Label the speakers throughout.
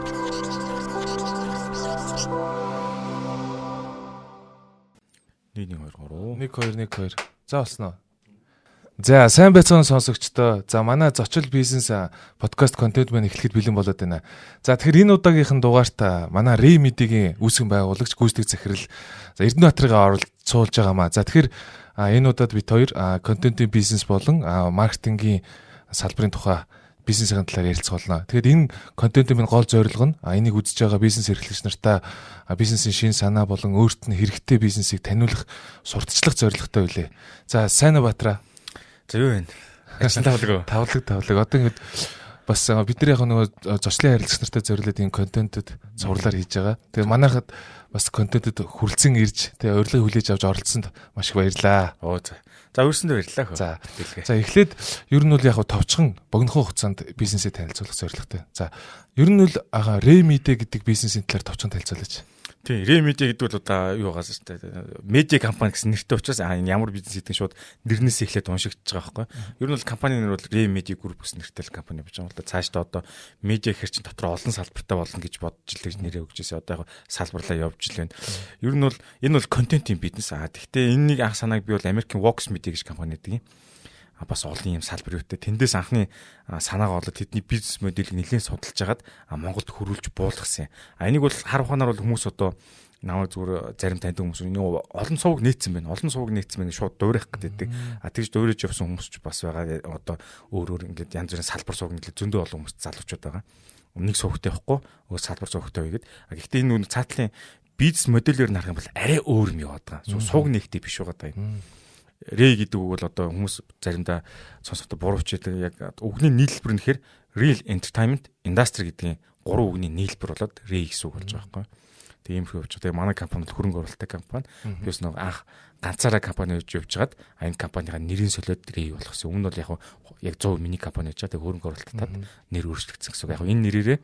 Speaker 1: 1 2 3 За болсноо. За сайн байцгаана сонсогчдоо. За манай зочил бизнес подкаст контент маань эхлэхэд бэлэн болоод байна. За тэгэхээр энэ удаагийнхан дугаарт манай Ray Media-гийн үүсгэн байгуулагч гүйцэтгэх захирал Эрдэнэбаатарыгаа оролцуулж байгаамаа. За тэгэхээр энэ удаад бид хоёр контентын бизнес болон маркетингийн салбарын тухай бизнесийн талаар ярилцах болно. Тэгэхээр энэ контентын минь гол зорилго нь энийг үзэж байгаа бизнес эрхлэгч нартай бизнесийн шин санаа болон өөрт нь хэрэгтэй бизнесийг таниулах, сурталчлах зорилготой байлээ. За сайн уу Баатара?
Speaker 2: За юу вэ? Тавлаг.
Speaker 1: Одоо ингэж бас бид нар яг нөгөө зочлын харилцагч нартай зориулаад энэ контентэд цувралаар хийж байгаа. Тэгээ манайхад бас контентэд хүрэлцэн ирж тэгээ урилгыг хүлээж авч оролцсонд маш их баярлаа.
Speaker 2: За өөрсөндөө баярлалаа.
Speaker 1: За эхлээд ер нь бол яг товчхон богинохон хугацаанд бизнесээ танилцуулах зорилготой. За ер нь бол Ray Media гэдэг бизнесийн талаар товчхон танилцуулаач.
Speaker 2: Тийм, Ray Media гэдэг бол одоо юу байгаас шүү дээ. Медиа компани гэсэн нэртэй учраас энэ ямар бизнес гэдэг шууд нэрнээс эхлээд уншигдчихэж байгаа байхгүй. Ер нь бол компани нэр бол Ray Media Group гэсэн нэртэй компани болж байгаа юм л да. Цаашдаа одоо медиа гэхэр чин дотор олон салбартай болно гэж бодож л гэж нэрээ өгч ирсэн. Одоо яг салбарлаа явж л байна. Ер нь бол энэ бол контентын бизнес. Гэхдээ энэнийг анх санааг би бол Америкийн Vox Media гэж компани гэдэг юм. Бас олон юм салбар үүтэй. Тэндээс анхны санаагаа олоод тэдний бизнес модельийг нэлээд судалж агаад Монголд хөрвүүлж буулгасан. Энийг бол хар ухаанаар бол хүмүүс одоо намайг зүгээр зарим таньдаг хүмүүс олон сувг нээсэн байна. Олон сувг нээсэн байна шууд дуурайх гэдэг. Тэгж дуурайж явсан хүмүүс ч бас байгаа. Одоо өөр ингээд янз бүрийн салбар сувг нэлээд зөндөө олон хүмүүс залуучууд байгаа. Нэг сувгтай явахгүй өөр салбар сувгтай байгээд. Гэхдээ энэ цаатлын бизнес модельээр нарах юм бол арай өөр юм яваад байгаа. Сувг нэгтэй биш байгаа даа. Ray гэдэг үг бол одоо хүмүүс заримдаа сонсохдоо буруу хичээдэг. Яг үгний нийлбэр нь гэхээр Real Entertainment Industry гэдгийн 3 үгний нийлбэр болоод Ray гэсэн үг болж байгаа байхгүй. Тэгээ юм хөвч. Тэгээ манай компани бол хөрөнгө оруулалттай компани. Плюс нэг анх ганцаараа компани хийж явжгаад энэ компанийхаа нэрийн солиод Ray болгосон. Өмнө нь бол яг 100 миний компани хийж байгаа. Тэгээ хөрөнгө оруулалтад нэр өөрчлөгдсөн гэсэн үг. Яг энэ нэрээрээ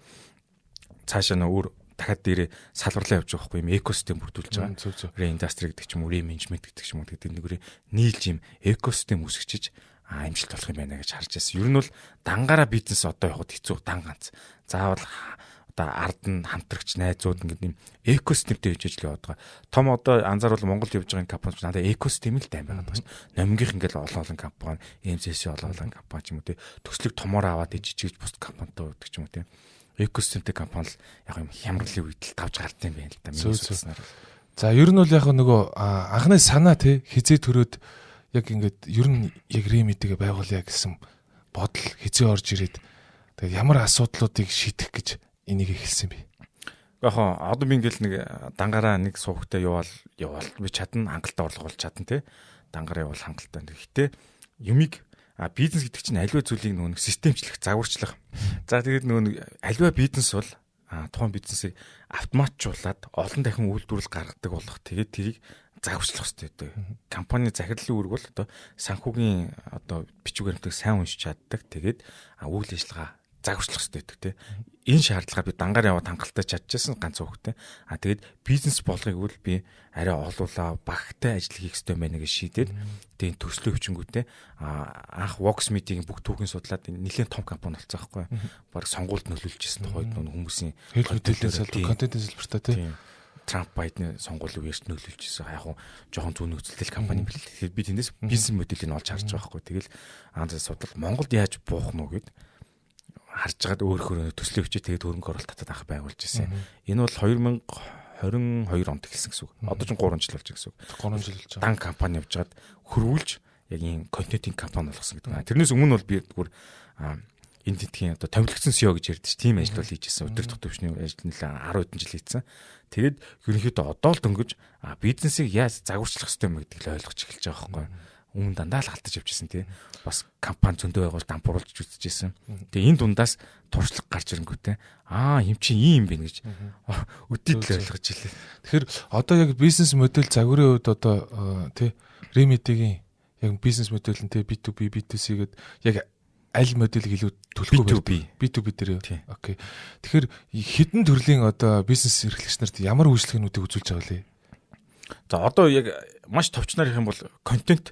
Speaker 2: цаашаа өөр дахиад дээрээ салбарлаа явж байгаа байхгүй юм экосистем бүрдүүлж байгаа. Ray Industry гэдэг ч юм уу, Ray Management гэдэг ч юм уу гэдэг нэгээрээ нийлж юм экосистем үсгэж амжилт болох юм байна гэж харж байсан. Ер нь бол дангаараа бизнес одоо явахд хэцүү дан ганц. Заавал одоо ард нь хамтрагч найзууд ингээд юм экосистемтэй хийж л яваад байгаа. Том одоо анзааруул Монголд явж байгаа компани ч надад экосистем л дайм байгаа байна. Номгийнх ингээд олон компани, MCC олон компани ч юм уу те төслөг томоор аваад жижигж бус компанитай байдаг ч юм уу те. Экосистемтэй компани л яг юм хямралын үед л тавж гард юм байна л да.
Speaker 1: За ер нь бол яг нөгөө анхны санаа те хизээ төрөөд яг ингээд ер нь яг Ray Media байгуулъя гэсэн бодол хизээ орж ирээд тэгээ ямар асуудлуудыг шийдэх гэж энийг эхэлсэн бэ?
Speaker 2: Яг одоо би ингээл нэг дангаараа нэг сувгтай яваал би чадна хангалттай орлого болж чадна те. Дангаараа явал хангалттай. Гэхдээ юмыг бизнес гэдэг чинь аливаа зүйлийг нөгөө системчлэх, загварчлах. За тэгээд нөгөө аливаа бизнес бол тухайн бизнесийг автоматжуулаад олон дахин үйлдвэрлэл гаргадаг болох. Тэгээд тэрийг загварчлах хэрэгтэй байдаг. Компани захирлын үүрэг бол одоо санхүүгийн одоо бичиг баримтыг сайн уншиж чаддаг. Тэгээд үйл ажиллагаа загварчлах хэрэгтэй байдаг тийм. Энэ шаардлагаа би дангаар яваад хангалттай чадчихсан ганц хүүхдээ. Тэгээд бизнес болгохыг бол би арай олуулаа багтай ажил хийх хэрэгтэй байна гэж шийдээд тэгээд төслийн хүчингүүтэй анх Vox Media-гийн бүх түүхийн судлаад нэлээд том компани болсон байхгүй. Бараг сонгуульд нөлөөлж ирсэн тухайд хүмүүсийн
Speaker 1: контентын салбартаа тийм.
Speaker 2: Трамп Байдны сонгуулийн үеэрч нөлөөлж ирсэн. Яг нь жоохон зүүн нөхцөлтэй компани бэл. Тэгэхээр би тэндээс бизнес модельийг олж харж байгаа байхгүй. Тэгэл судал Монголд яаж буух нь гэд харж байгаад өөрөөр төслийн хүчтэй тэгээд хөрөнгө оруулалт татаад анх байгуулж ирсэн. Энэ бол 2022 онд эхэлсэн гэсэн үг. Одоо ч 3 жил болж байгаа гэсэн үг.
Speaker 1: 3 жил болж байгаа.
Speaker 2: Дан компани явжгаад хөрвүүлж яг ийм контентын компани болгосон гэдэг. Тэрнээс өмнө бол би зүгээр энэ тэтгийн одоо томилогдсон SEO гэж ярьдэж тийм ажил бол хийжсэн. Өдөр төвчний ажил нэлээ 10 хэдэн жил хийсэн. Тэгээд ерөнхийдөө одоо л дөнгөж бизнесийг яаж загварчлах хэрэгтэй юм гэдгийг л ойлгож эхэлж байгаа байхгүй. Өмнө дандаа л халтаж явжсэн тий. Бас компани зөндөө байгуул дампууруулж үзчихсэн. Тэгээ энэ дундаас туршлага гарч ирэнгүүтээ юм чи ийм юм бэ гэж өдөрт ойлгож илээ.
Speaker 1: Тэгэхээр одоо яг бизнес модель загварын хувьд одоо тий Ray Media-гийн яг бизнес модель нь тий B2B, B2C гэдэг яг аль моделийг илүү төлөхгүй B2B дээр. Окей. Тэгэхээр хэдэн төрлийн одоо бизнес эрхлэгч нарт ямар үйлчлэгнүүдийг үзүүлж байгаа вэ?
Speaker 2: За одоо яг маш товчноор их юм бол контент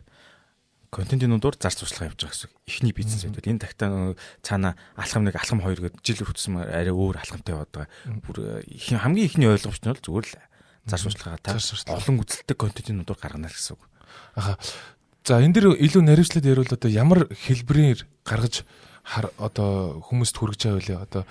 Speaker 2: контентын дундуур зарц туршлага явж байгаа гэсэн. Эхний бизнес байдаг. Энэ тагтаа цаана алхам 1, алхам 2 гэдэг жилээр хөтсөн арай өөр алхамтай яваад байгаа. Бүр хамгийн ихний ойлгомжтой нь бол зүгээр л зарц туршлагаа та олон үзэлттэй контентын дундуур гаргана гэсэн үг.
Speaker 1: Аха. За энэ дэр илүү наривчлаад ярил одоо ямар хэлбэрээр гаргаж одоо хүмүүст хүргэж байгаа вэ? Одоо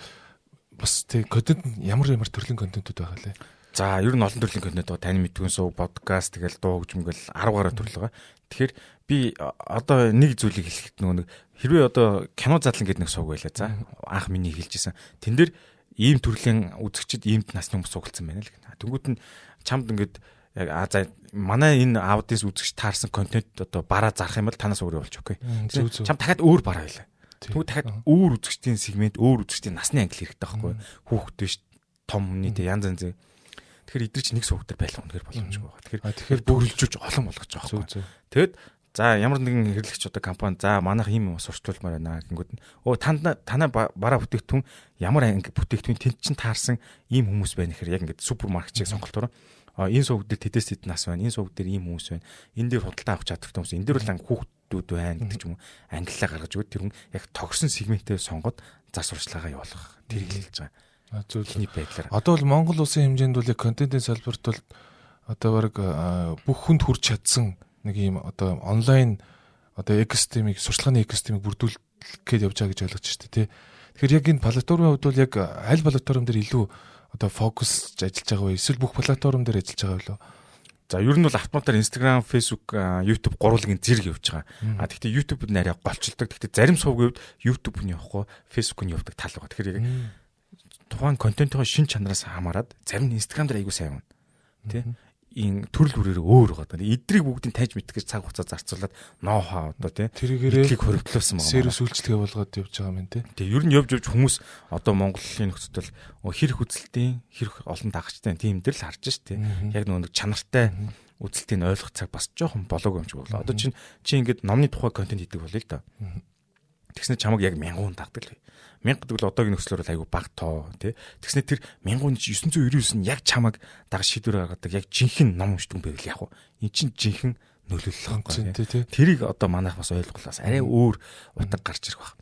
Speaker 1: бас тэг контент ямар төрлийн контентууд байгаа лээ.
Speaker 2: За ер нь олон төрлийн контент байгаа. Таны мэдгүн суу, подкаст тэгэл дуу хөгжмөл 10 гаруй төрөл байгаа. Тэгэхээр би одоо нэг зүйлийг хэлэхэд нэг хэрвээ одоо кино задлан гэдэг нэг сууг байлаа. За анх миний хэлжсэн. Тэн дээр ийм төрлийн үзэгчид иймд насны хүмүүс сугалцсан байна л гэнэ. Тэнгүүд нь чамд ингээд яг за манай энэ аудиенс үзэгч таарсан контент одоо бараа зарах юм бол танаас өөр болж окей. Чам дахиад өөр бараа байлаа. Тэгвэл дахиад өөр үзэгчдийн сегмент, өөр үзэгчдийн насны англи хэрэгтэй байхгүй хүүхэд биш том хүний тэ янз янз. Тэгэхээр эдгээр чи нэг сууг дээр байлах үнэхээр боломжгүй байна. Тэгэхээр бүрэлжүүлж олон болгож байгаа байхгүй. Тэгэд за ямар нэгэн хэрэглэгч одоо компани за манайх ийм юм сурчлуулмаар байна гингүүд нь танаа бараа бүтээгдэхүүн ямар анги бүтээгдэхүүн тэнд чин таарсан ийм хүмүүс байна гэхээр яг ингээд супермаркетчиг сонголтоор энэ сууг дээр тэтэс тэд нас байна, энэ сууг дээр ийм хүмүүс байна, энэ дээр худалдаа авах чадвартай хүмүүс, энэ дээр бол анги хүүхдүүд байна гэдэг ч юм уу ангиллаа гаргаж өгöd тэр хүн яг тогсон сегментээ сонгоод зар сурчлагаа явуулах тэрийг хэлж байгаа. Зөвхөн байдлаар. Одоо бол Монгол улсын хэмжээнд бол яг контентын салбарт бол одоо баг бүх хүнд хүрч чадсан нэг юм одоо онлайн одоо экосистемийг сурчлагын экосистемийг бүрдүүлэх гээд явж байгаа гэж ойлгож байна шүү дээ. Тэгэхээр яг энэ платформын хувьд бол яг аль платформ дээр илүү одоо фокус ажиллаж байгаа вэ? Эсвэл бүх платформ дээр ажиллаж байгаа вэ? За ер нь бол автоматар Instagram, Facebook, YouTube гурвалгийн зэрэг явж байгаа. Гэхдээ YouTube-д нэрээ голчилдог. Гэхдээ зарим сувгийн хувьд YouTube нь явахгүй, Facebook нь явдаг тал байгаа. Тэгэхээр яг тухайн контентын шин чанараас хамаарат зарим нь Instagram дээр айгуу сайн байна. Тэ? Энэ төрөл бүрээр өөр байгаа. Эдрийг бүгдийг тайж мэдгэж цаг хугацаа зарцуулаад ноу хаа одоо тий тэрийг хөрвдлөөсөн байгаа.
Speaker 1: Сервис үйлчлэгээ болгоод явж байгаа юм тий.
Speaker 2: Тэгээ ер нь явж хүмүүс одоо Монголын нөхцөл хэрэг үзэлтийн хэрэг олон дагчтай тийм дээр л харж штэ. Яг нэг чанартай үзэлтийг ойлгох цаг бас жоохон болоогүй юм шиг болоо. Одоо чи ингээд номны тухай контент хийдэг болъё л да. Тэгснэ чамаг яг 1000 хүн дагдаг л. 1000 гэдэг бол одоогийн нөхцлөөр бол айгүй баг тоо тий. Тэгснэ тэр 1000 999 нь яг чамаг дага шийдвэр гаргадаг яг жинхэнэ ном уншдаг юм байл яг уу. Энд чинь жинхэнэ нөлөөлөл байхгүй. Тэрийг одоо манайх бас ойлголоос арай өөр утга гарч ирэх баг.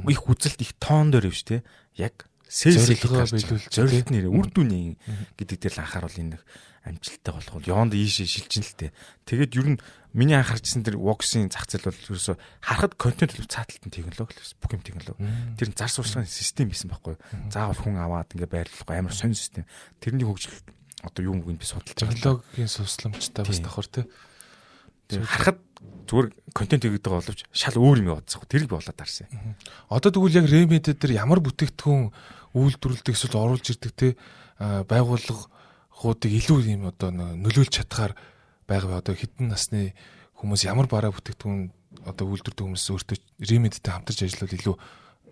Speaker 2: Их үзэлт их тоон дээр биш тий. Яг
Speaker 1: зорилгоо биелүүлж
Speaker 2: зорилт нэр үр дүн гэдэг дээр л анхааруул энэ амжилттай болох бол яванд ийшээ шилжин л тээ. Тэгээд ер нь миний анхаарчсан тэр Vox-ийн зах зээл бол ерөөсө харахад контент төлөв цааталтын технологи л бүх юм технологи. Тэр зар сурчлагын систем байсан байхгүй. Заавал хүн аваад ингээ байрлахгүй амар сонь систем. Тэрний хөгжил одоо юу мөгөнд би судалж байгаа.
Speaker 1: Технологийн сусламжтай бас давхар тий.
Speaker 2: Тэр харахад зүгээр контент хийгээд байгаа боловч шал өөр юм яваадсах. Тэрийг би болоод дарсан.
Speaker 1: Одоо тэгвэл яг Remedy дээр ямар бүтээгдэхүүн үйлдвэрлэдэг эсвэл оруулж ирдэг тий байгууллагуудыг илүү юм одоо нөлөөлж чадхаар байгаа. Одоо хэдэн насны хүмүүс ямар бараа бүтээгдэхүүн одоо үйлдвэрлэдэг хүмүүс өөртөө Remedy-тэй хамтарч ажиллаад илүү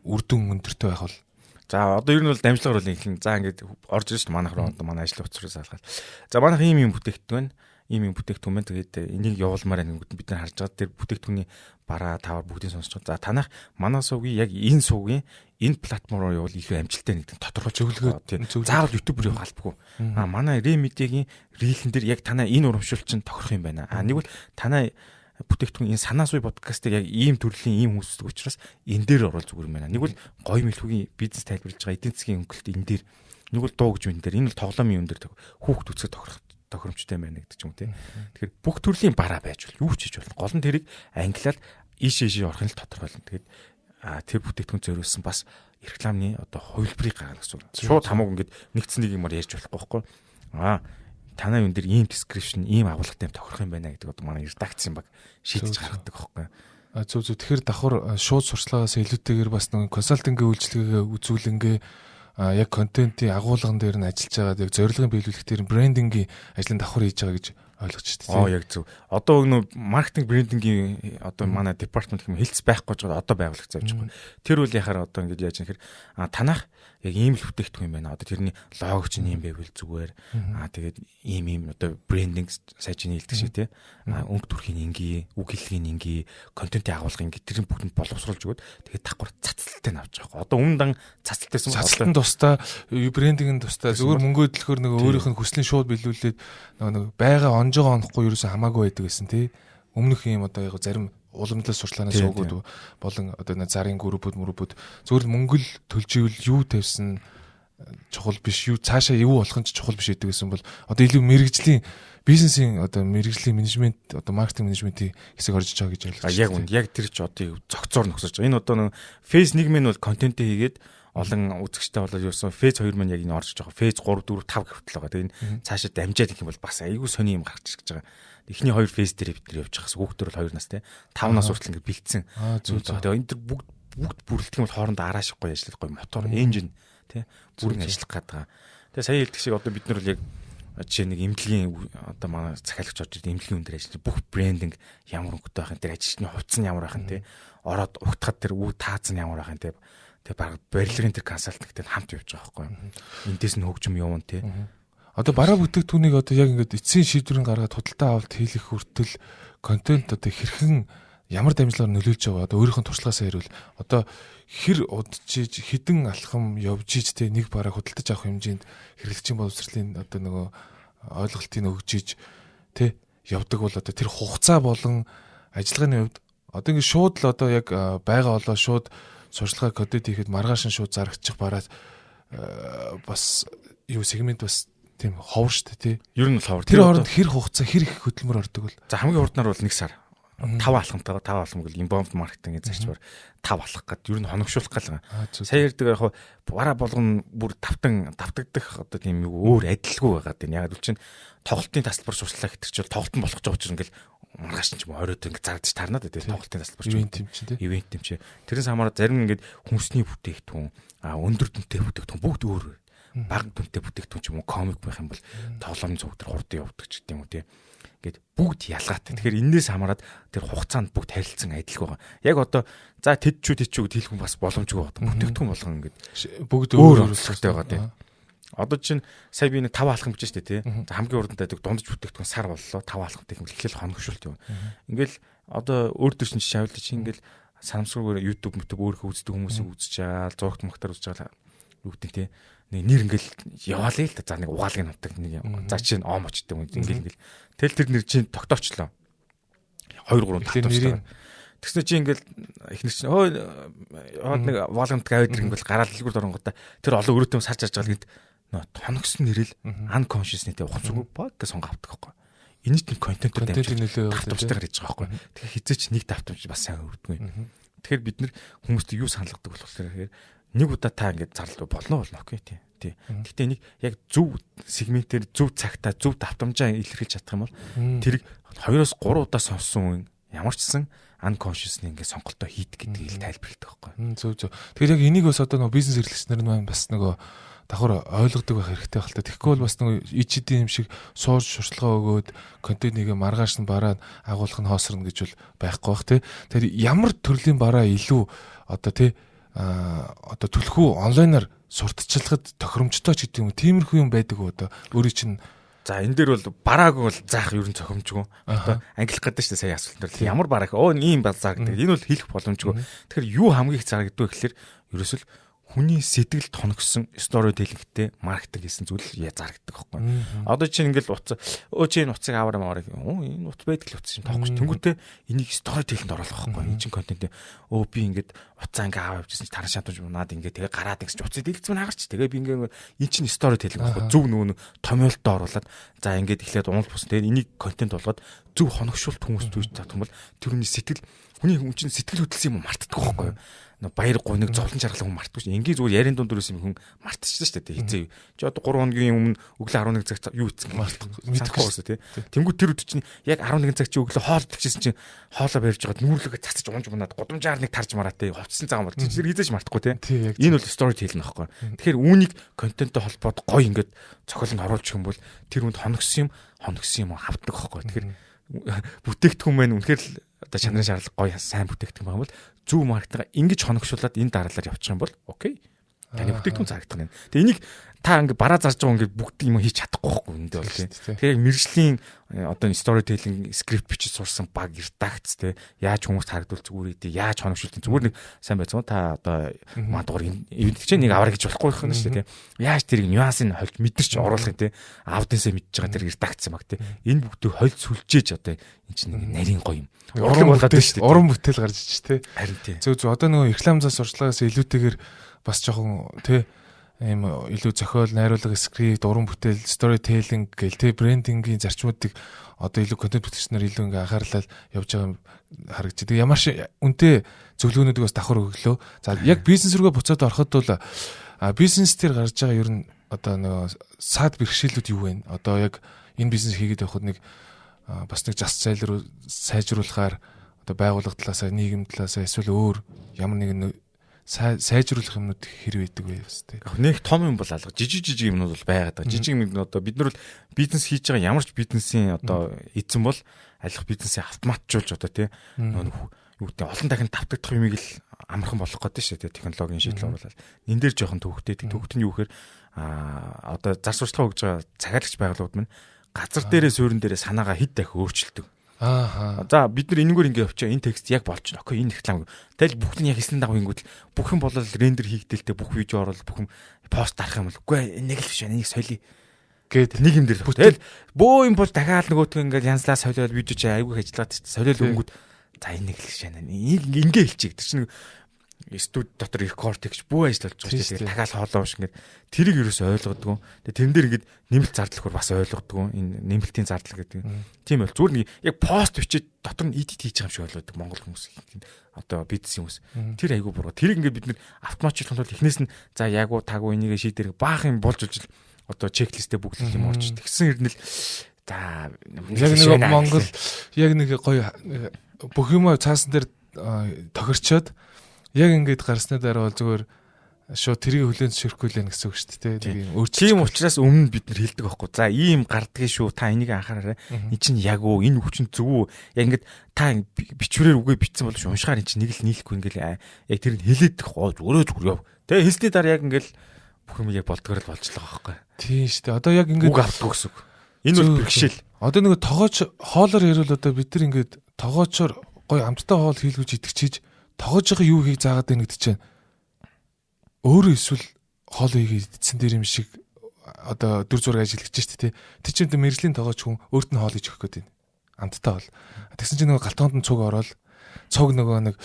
Speaker 1: үр дүн өндөртэй байх бол
Speaker 2: за одоо ер нь бол дамжлагаар бол ихэнх за ингээд орж ирж манайх руу одоо манай ажлын утсаас алгаад за манайх ийм юм бүтээгдэхүүн ийм бүтээгдэхүүн маань тэгээд энийг явуулмаар байна гэдэг бид нар харж байгаа. Тэр бүтээгдэхүүний бараа тавар бүгдийг сонсч байгаа. За танах манай сувгийн яг энэ сувгийн энэ платформ руу явуул их амжилттай нэгдэн тодорхойлж өгөлгөө. Заавал YouTube руу халбгүй. Манай Remedy-гийн рилэн дээр яг танаа энэ урамшуул чинь тохирох юм байна. Нэг бол танаа бүтээгдэхүүн энэ санаа суй подкастыг яг ийм төрлийн ийм хүмүүсдэг учраас энэ дээр оруулах зүгээр юм байна. Нэг бол гоё мэлхүүгийн бизнес тайлбарлаж байгаа эдийн засгийн өнгөлт энэ дээр нэг бол дуу хөгжмөн дээр энэ бол тоглоомын юм дээр хүүхд үсгээ тохиромжтой байна гэдэг ч юм тий. Тэгэхээр бүх төрлийн бараа байж бол юу ч хийж болно. Гол нь тэрийг англиар ийшээ орохын л тодорхойлно. Тэгээд тэр бүтээгдэхүүн зориулсан бас рекламны одоо хувилбарыг гаргах гэсэн. Шууд хамаагүй ингээд нэгдсэн нэг юмар ярьж болохгүй байхгүй. Танай юм дээр ийм description, ийм агуулгатай юм тохирох юм байна гэдэг одоо манай редакц юм баг шийдэж гаргадаг байхгүй.
Speaker 1: Зөв. Тэгэхээр давхар шууд сурчлагаас илүүтэйгээр бас нэг консалтингийн үйлчилгээгээ үзүүлэнгээ яг контентын агуулган дээр нь ажиллаж байгаа яг зорилгын биелүүлэх дээр брендингийн ажлын давхар хийж байгаа гэж ойлгож байна.
Speaker 2: Яг зөв. Одоо нөө маркетинг брендингийн одоо манай департамент хэм хэлц байхгүй ч одоо байгуулагдсан явж байгаа. Тэр үл яхаар одоо ингэж яаж нэхэр танах яг ийм л бүтээгдэхүүн юм байна. Одоо тэрний лого чинь ийм байвал зүгээр. Тэгээд ийм одоо брендинг сайн чинь хэлдэг шиг тий. Өнгө төрхийн ингийн, үг хэллэгийн ингийн, контентын агуулгын ингийн тэрийн бүгдэнд боловсруулж өгöd. Тэгээд давхар цацалтай навж байгаа. Одоо өмнө дан цацалтайсан
Speaker 1: цацалтын тусдаа брендингийн тусдаа зүгээр мөнгө хөдлөхөр нэг өөрийнх нь хүслийн шууд биелүүлээд нэг байгаа онжоо онохгүй ерөөсөө хамаагүй байдаг гэсэн тий. Өмнөх юм одоо яг зарим уламжлал сурчлагын суугууд болон одоо зарын группүүд зөвхөн мөнгөл төлживэл юу тавьсан чухал биш, юу цаашаа юу болох нь чухал биш гэдэг гэсэн бол одоо илүү мэрэгжлийн бизнесийн одоо мэрэгжлийн менежмент одоо маркетинг менежментийн хэсэг орж байгаа гэж ойлгож байна.
Speaker 2: Яг үнд яг тэр ч одоо зөгцоор нөхсөж байгаа. Энэ одоо нэг фейз 1 мэн бол контент хийгээд олон үзэгчтэй болоод ерөөсөн фейз 2 мэн яг энэ орж байгаа. Фейз 3 4 5 гэвтэл байгаа. Тэгээ энэ цаашаа дамжаад их юм бол бас айгүй сони юм гарч ирж байгаа. Эхний 2 фейз дээр бид нар явж байгаас хүүхдэр бол 2 нас те 5 нас хүртэл ингээд бэлдсэн. Тэгээ энэ төр бүгд бүрэлдэх юм бол хоорондоо араашгүй ажиллах гоё мотор энжин те бүрэн ажиллах гэдэг. Тэгээ сая хэлдэг шиг одоо бид нар бол яг жишээ нэг эмнэлгийн одоо манай захиалагч орж ирээд эмнэлгийн өндөр ажиллаж бүх брендинг ямар өнгөтэй байх юм тэр ажилчны хувцас нь ямар байх юм те ороод угтахад тэр үе тааз нь ямар байх юм те тэг баг барилгын тэр консалтингтэй хамт явж байгаа байхгүй юу эндээс нь хөгжим явна те
Speaker 1: одоо бараа бүтээгдэхүүнийг одоо яг ингээд эцсийн шийдвэрийн гаргаад худалдаа авалт хийх хүртэл контент одоо хэрхэн ямар дамжлагаар нөлөөлж байгаа одоо өөрийнхөө туршлагаасаа хэрвэл одоо хэр удажиж хідэн алхам явж иж те нэг бараа худалдаж авах хэмжээнд хэрэглэгчийн боловсролын одоо нөгөө ойлголтыг өгжиж те явдаг бол одоо тэр хугацаа болон ажиллагааны хувьд одоо ингээд шууд л одоо яг байгаа олоо шууд сурчлага кодед хийхэд маргааш нь шууд зарагдчих бараад бас юу сегмент бас тийм ховор штэ те
Speaker 2: ер нь бол ховор
Speaker 1: тэр хооронд хэр хугацаа хэр их хөдөлмөр ордог бол
Speaker 2: за хамгийн урднаар бол 1 сар 5 алхамтайгаа 5 алхам гэл инбаунд маркетингийн зарчмаар 5 алхах гэдэг ер нь хоногшуулах гал. Сая ярьдаг яг бараа болгоно бүр давтагдах одоо тийм юу өөр адилгүй байгаа гэдэг. Яг л чинь тоглолтын тасалбар сурчлаа гэтэр чинь тоглолт нь болох гэж байгаа чинь ингээл маргааш нь ч юм оройд ингээд зардж тарнаад байдаг тоглолтын тасалбар чинь ивент юм чи. Тэрнээс хамаараа зарим ингээд хүнсний бүтээгдэхүүн өндөр дүнтэй бүтээгдэхүүн бүгд өөр бага дүнтэй бүтээгдэхүүн ч юм уу комик байх юм бол тоглоомын зүг дээр хурдан явдаг ч гэдэг юм уу тий. Гэт бүгд ялгаатай. Тэгэхээр энээс хамаарат тэр хугацаанд бүгд харилцан адилгүй байгаа. Яг одоо за тэдчүү хэлэх хүн бас боломжгүй байна. Бүтээгдэхүүн болгон ингээд
Speaker 1: бүгд өөр
Speaker 2: өөрсдөө байгаа тийм. Одоо чинь сая би нэг 5 алхам бичсэн шүү дээ тий. Хамгийн урандаа дундаж бүтээгдэхүүн сар боллоо 5 алхамтай юм ихэл хоногшуулт юм. Ингээл одоо өөр төр чинь шавлж чинь ингээл санамсруугаар YouTube өөрийнхөө үздэг хүмүүсийг үзэж байгаа, зурагт мөхтөр үзэж байгаа юу гэдэг тий. Нэр ингээл яваалаа л да. За нэг угаалгын нутаг нэг за чинь ом очтой юм ингээл тэл тэр нэр чинь тогтоочлоо 2 3 татварчлаа тэгснэ чи ингээл ихнэр чинь нэг угаалгын нутаг аваад ирэнгүүл гараал дэлгүүрд оронгуудаа тэр олон өрөөтэй сарж харж байгаа гэд тоногсон нэрэл unconscious-тэй ухамсаргүй баг гэж сонго авдаг байхгүй энэ чинь контентээр
Speaker 1: нөлөө
Speaker 2: давтамжтайгаар хийж байгаа байхгүй тэгэхээр хизээч нэг давтамж бас сайн өрдөггүй тэгэхээр бид нар хүмүүст юу саналгадаг болохоор нэг удаа та ингээд зарлал болно окей тий. Гэхдээ нэг яг зөв сегментээр зөв цагтаа зөв давтамжаа илэрхийлж чадах юм бол тэрийг 2-3 удаа сонссон ямар ч гэсэн unconscious-ны ингээд сонголтоо хийдэг гэдгийг тайлбарладаг байхгүй.
Speaker 1: Зөв. Тэгэхээр яг энийг бас одоо нөгөө бизнес эрхлэгчнэр нь бас нөгөө давхар ойлгодог байх хэрэгтэй байх л та. Тэгэхгүй бол бас нөгөө ичидийн юм шиг сууж шурчлага өгөөд контентийг маргааш нь бараад агуулгах нь хоосорно гэж бол байхгүй бах тий. Тэгэхээр ямар төрлийн бараа илүү одоо тий одоо түлхүү онлайнаар сурталчилахад тохиромжтой ч гэдэг юм. Тиймэрхүү юм байдаг уу одоо өөрийн чинь
Speaker 2: за энэ дээр бол барааг бол заах ерөн зохимжгүй. Одоо ангилах гэдэг чинь сая асуулт дээр ямар барааг ийм базаа гэдэг. Энэ бол хэлэх боломжгүй. Тэгэхээр юу хамгийн их зар гэдэг вэ гэхээр ерөөсөл хүний сэтгэл тоногсон storytelling-тэй маркетинг хийсэн зүйл зарагддаг байхгүй. Одоо чинь ингээл утас чи энэ утсыг аваараа энэ утас байдаг л утас чинь тоохгүй. Тэнгүүтээ энийг storytelling-д оруулах байхгүй. Энэ чинь контент би ингээд утсаа ингээ аваа явчихсан чи таран шатууж унаад ингээ тэгээ гараад гэсэн чи утсыг дэлгэцмэн хагарч тэгээ би ингээ энэ чинь storytelling байхгүй. Зөв нөгөө томьёолтоо оруулаад за ингээд эхлээд уул бус тэгээ энийг контент болгоод зөв хоногшуулт хүмүүст үүсч чадах юм бол тэрний сэтгэл хүний хүн чинь сэтгэл хөдлөсөн юм мартдаг байхгүй. Баяр гуниг зовлон жаргалыг хүн мартдаггүй. Ингээ зүгээр ярийн дунд дөрөөс юм хүн мартчихсан шүү дээ. Хизээ. Чи одоо 3 хоногийн өмнө өглөө 11 цагт юу хийсэн мэдэхгүй байсан тий. Тэнгүү тэр өдөр чинь яг 11 цаг чи өглөө хоол идчихсэн чинь хоолоо барьж байгаа нүүрлэгээ цацаж унж унаад годамжаар нэг тарж мараа тий. Хувцсан цагаан бол тэр хизээж мартахгүй тий. Энэ бол storytelling аахгүй. Тэгэхээр үүнийг контенттой холбоод гоё ингээд цохол нь оруулах юм бол тэр хүнд хоногсон юм хавдаг аахгүй. Тэгэхээр бүтээгдэхүүн маань үнэхээр л одоо чанарын шаардлага гоё сайн бүтээгдэхүүн байгаа бол зөв маркетинг ингэж хоногшуулаад энэ дараалал явчих юм бол окей. Таны бүтээгдэхүүн зарагдах нь. Тэгээ энийг та ингээд бараа зарж байгаа ингээд бүгд юм хийж чадахгүй байхгүй үндэ бол тийм. Тэгэхээр мэржлийн одоо storytelling script бичиж сурсан баг редакц тийм яаж хүмүүст харагдвал зүгээр идэв яаж хоногшуулт зүгээр нэг сайн байцгаа та одоо мадуур эвдэж нэг аваар гэж болохгүй юм шүү дээ тийм. Яаж тэрийг нюансыг хольж мэдэрч оруулах тийм. Аудиенсээ мэдж байгаа тэр редакц баг тийм. Энэ бүгдийг хольж сүлжээж одоо энэ чинь нэг нарийн гоё юм.
Speaker 1: Уран бүтээл уран бүтээл гарч ич тийм.
Speaker 2: Харин тийм.
Speaker 1: Зөв одоо нөгөө реклам зас сурчлагаас илүүтэйгээр бас жоохон тийм ийм илүү зохиол, найруулга, скрипт, уран бүтээл, storytelling гэл тэ брендингийн зарчмуудыг одоо илүү контент бүтээгчнэр илүү ингээ анхаарлал явж байгаа харагдчих. Тэгээ ямар ч үнэтэй зөвлөгөөнүүдийг бас давхар өглөө. За яг бизнес рүүгээ буцаад ороход бол бизнес дээр гарч байгаа ер нь одоо нөгөө саад бэрхшээлүүд юу вэ? Одоо яг энэ бизнес хийгээд явахад нэг бас нэг зас сайжруулахаар одоо байгууллага талаасаа, нийгэм талаасаа эсвэл өөр ямар нэгэн сайжруулах юмнууд хэрэг байдаг вэ бас тийм.
Speaker 2: Яг нэг том юм бол алга жижиг юмнууд бол байгаад байгаа. Жижиг юм одоо бид нар бол бизнес хийж байгаа ямар ч бизнесийн одоо эзэн бол алих бизнесээ автоматжуулж одоо тийм юу гэдэг олон дахин давтагдах юмыг л амархан болгох гэдэг шүү дээ технологийн шийдэл оруулаад. Энд дээр жоохон төвхтэй. Төвхт нь юу гэхээр одоо зар сурталчилгаа өгж байгаа цагаалагч байгууллагууд маань газар дээрээ суурин дээрээ санаагаа хэд дахин өөрчилдөг. За бид нар энэгээр ингэ явчаа энэ текст яг болж байна. Окей энэ реклам. Тэгэл бүгд нь яг хэлсэн дагуу ингэвэл бүх юм болол рендер хийгдэлтэй бүх видео орол бүх юм пост дарах юм бол үгүй нэг л биш энийг солио гээд нэг юм дээр тэгэл бөө юм бол дахиад нөгөөтгөө ингээд янзлаа солиод видео чи айгүй ажиллаад солиод өнгөд за энэ нэг л биш ингээ хэлчих. Тэр чинь студ дотор рекорд гэж бүх ажил болж байгаа шүү дээ. Дахиад хоолоо ууш ингээд тэрийг ерөөс ойлгодгоо. Тэгээ тэрэн дээр ингээд нэмэлт зардал хөр бас ойлгодгоо. Энэ нэмэлтийн зардал гэдэг. Тийм байл зүгээр нэг яг пост бичиж дотор нь edit хийж байгаа юм шиг ойлгодог монгол хүмүүс. Одоо бизнес хүмүүс. Тэр айгүй буруу. Тэрийг ингээд бид нэр автоматжуулахын тулд эхнээс нь за яг уу таг уу энийг шийдэр баах юм болж ижил одоо чеклистээ бүгд юм орч. Тэгсэн хэрнэл за
Speaker 1: яг нэг Монгол яг нэг гоё бүх юм цаасан дээр тохирчоод яг ингэж гарсны дараа бол зүгээр шууд тэрийг хүлээн зөвшөөрөхгүй л гэсэн үг шүү дээ. Тийм
Speaker 2: тийм учраас өмнө бид нар хэлдэг байхгүй. За ийм гардгийг шүү. Та энийг анхаараарай. Энд чинь яг уу энэ хүчин зөв үү? Яг ингэж та бичвэрээр үгээ бичсэн бол уншихаар эн чинь нэг л нийлэхгүй ингээл яг тэр нь хэлээд өөрөө зүгээр яв. Тэгээ хэлсний дараа яг ингээл бүх юм яг болдгоор л болж байгаа байхгүй.
Speaker 1: Тийм шүү дээ. Одоо яг ингэж
Speaker 2: үг авдаг гэсэн үг. Энэ бол бэрхшээл.
Speaker 1: Одоо нэг тогооч хоолоор ярил одоо бид нар ингэж тогоочоор гой амттай хоол хийлгэж идэвчиж тогоож байгаа юу хийх заагаад байна гэдэг чинь өөрөө эсвэл хоол хийгээд идсэн дээр юм шиг одоо дүр зураг ажиллаж штэ тий. Тэр чинь мэржлийн тогооч хүн өөрт нь хоол хийж өгөх гээд байна. Амттай хоол. Тэгсэн чинь нөгөө галтгоонд нь цуг ороод цуг нөгөө нэг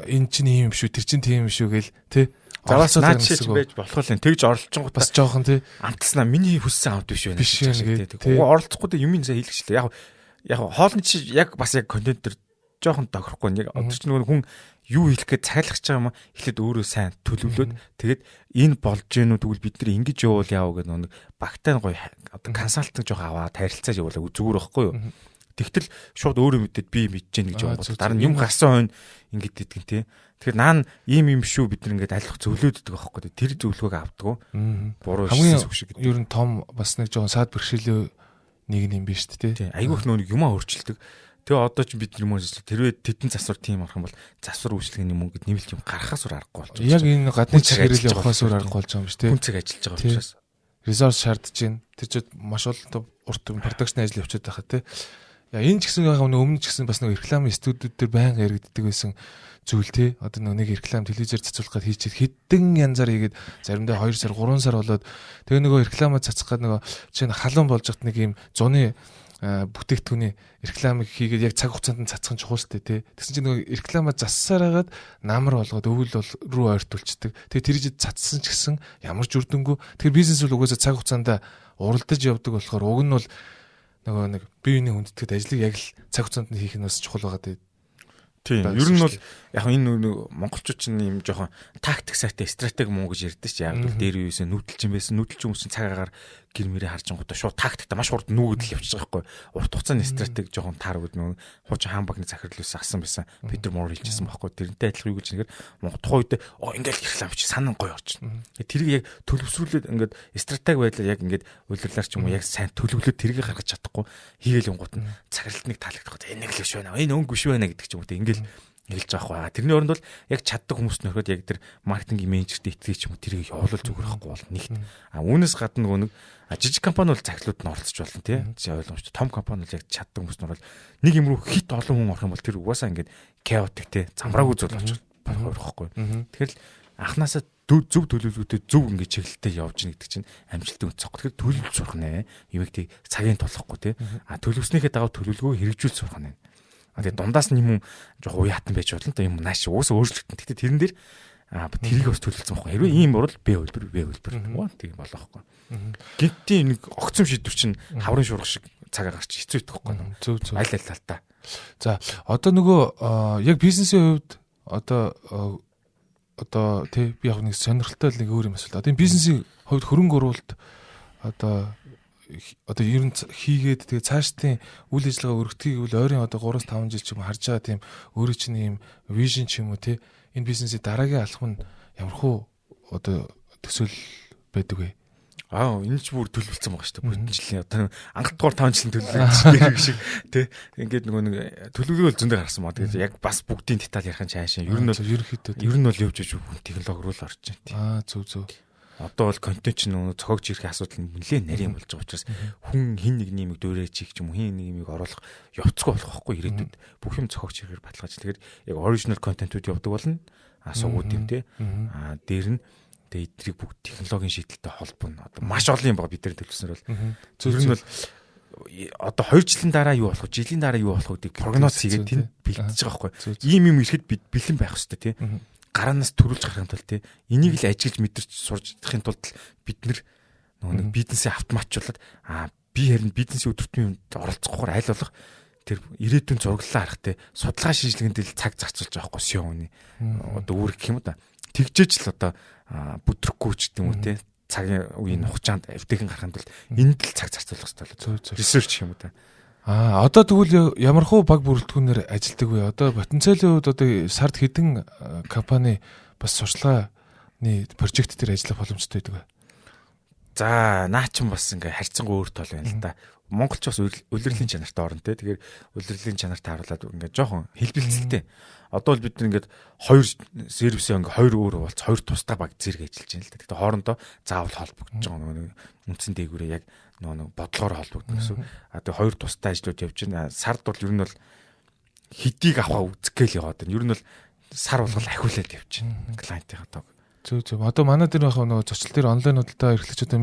Speaker 1: энэ чинь ийм юм шүү тэр чинь тийм юм шүү гээл тий.
Speaker 2: Заваасаа гэж байж болох л энэ тэгж оролцсон
Speaker 1: бас жоохон тий.
Speaker 2: Амтснаа миний хүссэн амт биш байна.
Speaker 1: Биш
Speaker 2: гэдэг. Оролцохгүй юм сая хэлчихлээ. Яг хоолны чи яг бас яг контент төр жоохон тохирохгүй нэг одоо ч нөгөө хүн юу хэлэх гэж цайлгаж байгаа юм эхлээд өөрөө сайн төлөвлөөд тэгээд энэ болж гэнүү тэгвэл бид нар ингэж явуул яав гэдэг нэг багтаа гоё одоо консалтинг жоох аваад харилцааж явуулаа зүгээр байхгүй юу. Тэгтэл шууд өөрөө мэдээд би мэдэж гэн гэж боддог. Дараа нь юм гарсан хойно ингэж идэгэн тий. Тэгэхээр наан ийм шүү бид нар ингэж айлах зөвлөөддөг байхгүй. Тэр зөвлөгөөг авдаг. Буруу шийдсэн үг шиг.
Speaker 1: Ер нь том бас нэг жоон саад бэрхшээлөө нэг юм биш тий.
Speaker 2: Айгүйх нөө юмаа өөрчилдөг. Тэгээ одоо ч бид юм үйлчлэг тэрвээ тедэн засвар тийм арах юм бол засвар үйлчлэгийн мөнгөд нэмэлт юм гарахаас өөр аргагүй болж
Speaker 1: байна. Яг энэ гадны чиглэл явахаас өөр аргагүй болж байгаа юм биш тий.
Speaker 2: Хүн цаг ажиллаж байгаа учраас
Speaker 1: ресурс шаардж байна. Тэр чинь маш олон урт продакшн ажил явуулчихад байхад тий. Яа энэ ч гэсэн яг өмнө ч гэсэн бас нэг реклам студиуд дээр байнга яригддаг байсан зүйл тий. Одоо нэг реклам телевизээр цацуулах гээд хийчихэд хэдэн янзаар хийгээд заримдаа 2 сар 3 сар болоод тэгээ нөгөө рекламаа цацах гээд нөгөө чинь халуун болж хат нэг юм зуны бүтээгдэхүүний рекламыг хийгээд яг цаг хугацаанд нь цацхан чухал шүү дээ тий. Тэгсэн чинь нөгөө рекламаа зассаар хагаад намар болгоод өвөл рүү ойртуулцдаг. Тэгээ тэр жид цацсан ч гэсэн ямар ч үрдэнгүй. Тэгэхээр бизнес бол угаасаа цаг хугацаанд уралдаж явдаг болохоор уг нь бол нөгөө нэг бие биений хүндэтгэд ажлыг яг л цаг хугацаанд нь хийх нь бас чухал байгаа дээ.
Speaker 2: Тийм. Ер нь бол яг энэ монголчууд чинь юм жоохон тактик сайтай стратеги муу гэж ярьдээ чи. Яг л дээр юусэн нүүдэлчин байсан. Нүүдэлчин хүмүүс цагаагаар гэр мэрээ харж гоо шууд тактикта маш хурд нүүгдэл явчихж байгаа байхгүй. Урт хугацааны стратеги жоохон тааргууд нөө хуучин хаан багны захирлаас авсан байсан. Питер Мор хэлжсэн байхгүй. Тэрнтэй адилхан юу гэж нэгээр тухайн үед ингээл реклам чи санан гоё орчихно. Тэрийг яг төлөвсрүүлээд ингээд стратеги байдлаар яг ингээд удирлаар ч юм уу яг сайн төлөвлөөд тэрийг гаргаж чадахгүй хийгээл юмгууд нь захирлтныг таалагдах. Энэ нэг л биш байна. Энэ өнгө биш байна гэдэг ч юм уу. Ингээл хэлж байгаа байхгүй. Тэрний оронд бол яг чаддаг хүмүүст нөхөд яг тэр маркетинг менежертэй итгэж юм тэрийг явуулах зүгээр байхгүй бол нэгт. Үүнээс гадна нөгөө нэг жижиг компани бол цаглууд нь оролцож болно тий. Ойлгомжтой. Том компани бол яг чаддаг хүмүүст нь бол нэг юм руу хит олон хүн орох юм бол тэр угаасаа ингээд chaotic тий. Замраагүй зүйл болчих байхгүй. Тэгэхээр анханасаа зөв төлөвлөгөөтэй зөв ингээд чиглэлтэй явж гин гэдэг чинь амжилтын үнцэг. Тэгэхээр төлөвлөж сурах нэ. Юмэг тий цагийн толохгүй тий. Төлөвснийхээ дагав төлөвлөгөө хэрэгжүүл сурах нэ. Тэгээ дундаас нь юм жоо уяатан байж болно та юм нааш уус өөрчлөгдөн. Гэтэ тэрэн дээр тэрийг бас төлөвлөсөн байхгүй. Хэрвээ ийм урал Б хөлбөр тийм болох байхгүй. Гинтийн нэг огцом шийдвэр чинь хаврын шуурга шиг цагаа гарч хэцүү идэх байхгүй.
Speaker 1: Зөв.
Speaker 2: Аль талтаа.
Speaker 1: За одоо нөгөө яг бизнесийн хувьд одоо тий би яг нэг сонирхолтой нэг өөр юм асуулт. Одоо энэ бизнесийн хувьд хөрөнгө оруулалт одоо ер нь хийгээд тэгээ цаашдын үйл ажиллагаа өргөдгийг бол ойрын одоо 3-5 жил ч юм харж байгаа тийм өөрөө чинь ийм вижн ч юм уу тий энэ бизнесийн дараагийн алхам нь ямархуу одоо төсөөл байдаг вэ?
Speaker 2: Энэ ч бүр төлөвлөсөн байгаа шүү дээ. Бүтэн жилийн одоо анхдугаар 5 жилийн төлөвлөсөн шиг тий ингээд нөгөө нэг төлөвлөгөө бол зөндөө гарсан маа. Тэгээд яг бас бүгдийн деталь ярих нь цаашаа. Ер нь бол ерөнхийдөө явж иж технологи руу л орж байна тий.
Speaker 1: Зөв.
Speaker 2: Одоо бол контент чинь нөгөө цогж ирэх асуудал нь нэлээд нарийн болж байгаа учраас хүн хин нэг нэмийг дөөрэж чих ч юм уу хин нэг нэмийг оруулах явцгүй болох байхгүй ирээдүйд бүх юм цогж ирэхээр баталгааж. Тэгэхээр яг original контентууд явдаг болно. Суугууд юм те. Дээр нь тэгээ эдрийг бүгд технологийн шийдэлтэй холбоно. Одоо маш олон юм байгаа бид нар төлөвснөр бол. Зөв нь бол одоо 2 жилийн дараа юу болох вэ? Жилийн дараа юу болох вэ? Прогноз хийгээд тэнд бэлтэж байгаа байхгүй. Ийм юм ирэхэд бид бэлэн байх хэрэгтэй те. Гараанаас төрүүлж гарахын тулд тий энийг л ажиглаж мэдэрч сурж чадахын тулд бид нэг бизнесээ автоматжуулаад би харин бизнесийн өдөртмийн оролцохгүйгээр аль болох тэр ирээдүйн зураглалаа харах тий судалгаа шинжилгээнд л цаг зарцуулж байгаа байхгүй сионы одоо үүрэг гэх юм да тэгжээч л одоо бүдрэхгүй ч гэдэг юм уу тий цагийн үеийн хугацаанд эвтэйхэн гарахын тулд энд л цаг зарцуулах хэрэгтэй л ресерч юм уу да.
Speaker 1: Одоо тэгвэл ямархуу баг бүрэлдэхүүнээр ажилдаг вэ? Одоо потенциалын хувьд одоо сард хэдэн компани бас сурчлагын прожект дээр ажиллах боломжтой байдаг вэ?
Speaker 2: За, наа чин бас ингээ харьцангуй өөр тол байна л да. Монголч бас улирлын чанартай орно те. Тэгэхээр улирлын чанартай харуулад ингээ жоохон хэлбэлцэлтэй. Одоо л бид нэг ингээд 2 сервисээ ингээ 2 өөр уулз 2 тусдаа баг зэрэг ажиллаж байна л да. Тэгтээ хоорондоо заавал холбогдож байгаа нэг үндсэн дээгүүрээ яг нөгөө бодлогоор холбогдно гэсэн. Тэгээ 2 тусдаа ажлууд явж байна. Сард бол ер нь бол хэдийг авах үзгээл яваад байна. Ер нь бол сар болгол ахиулаад явж байна. Клиентийн хатаг.
Speaker 1: Зөв. Одоо манай дээр байгаа нөгөө зочлол дээр онлайн худалдаа эрхлэгч одоо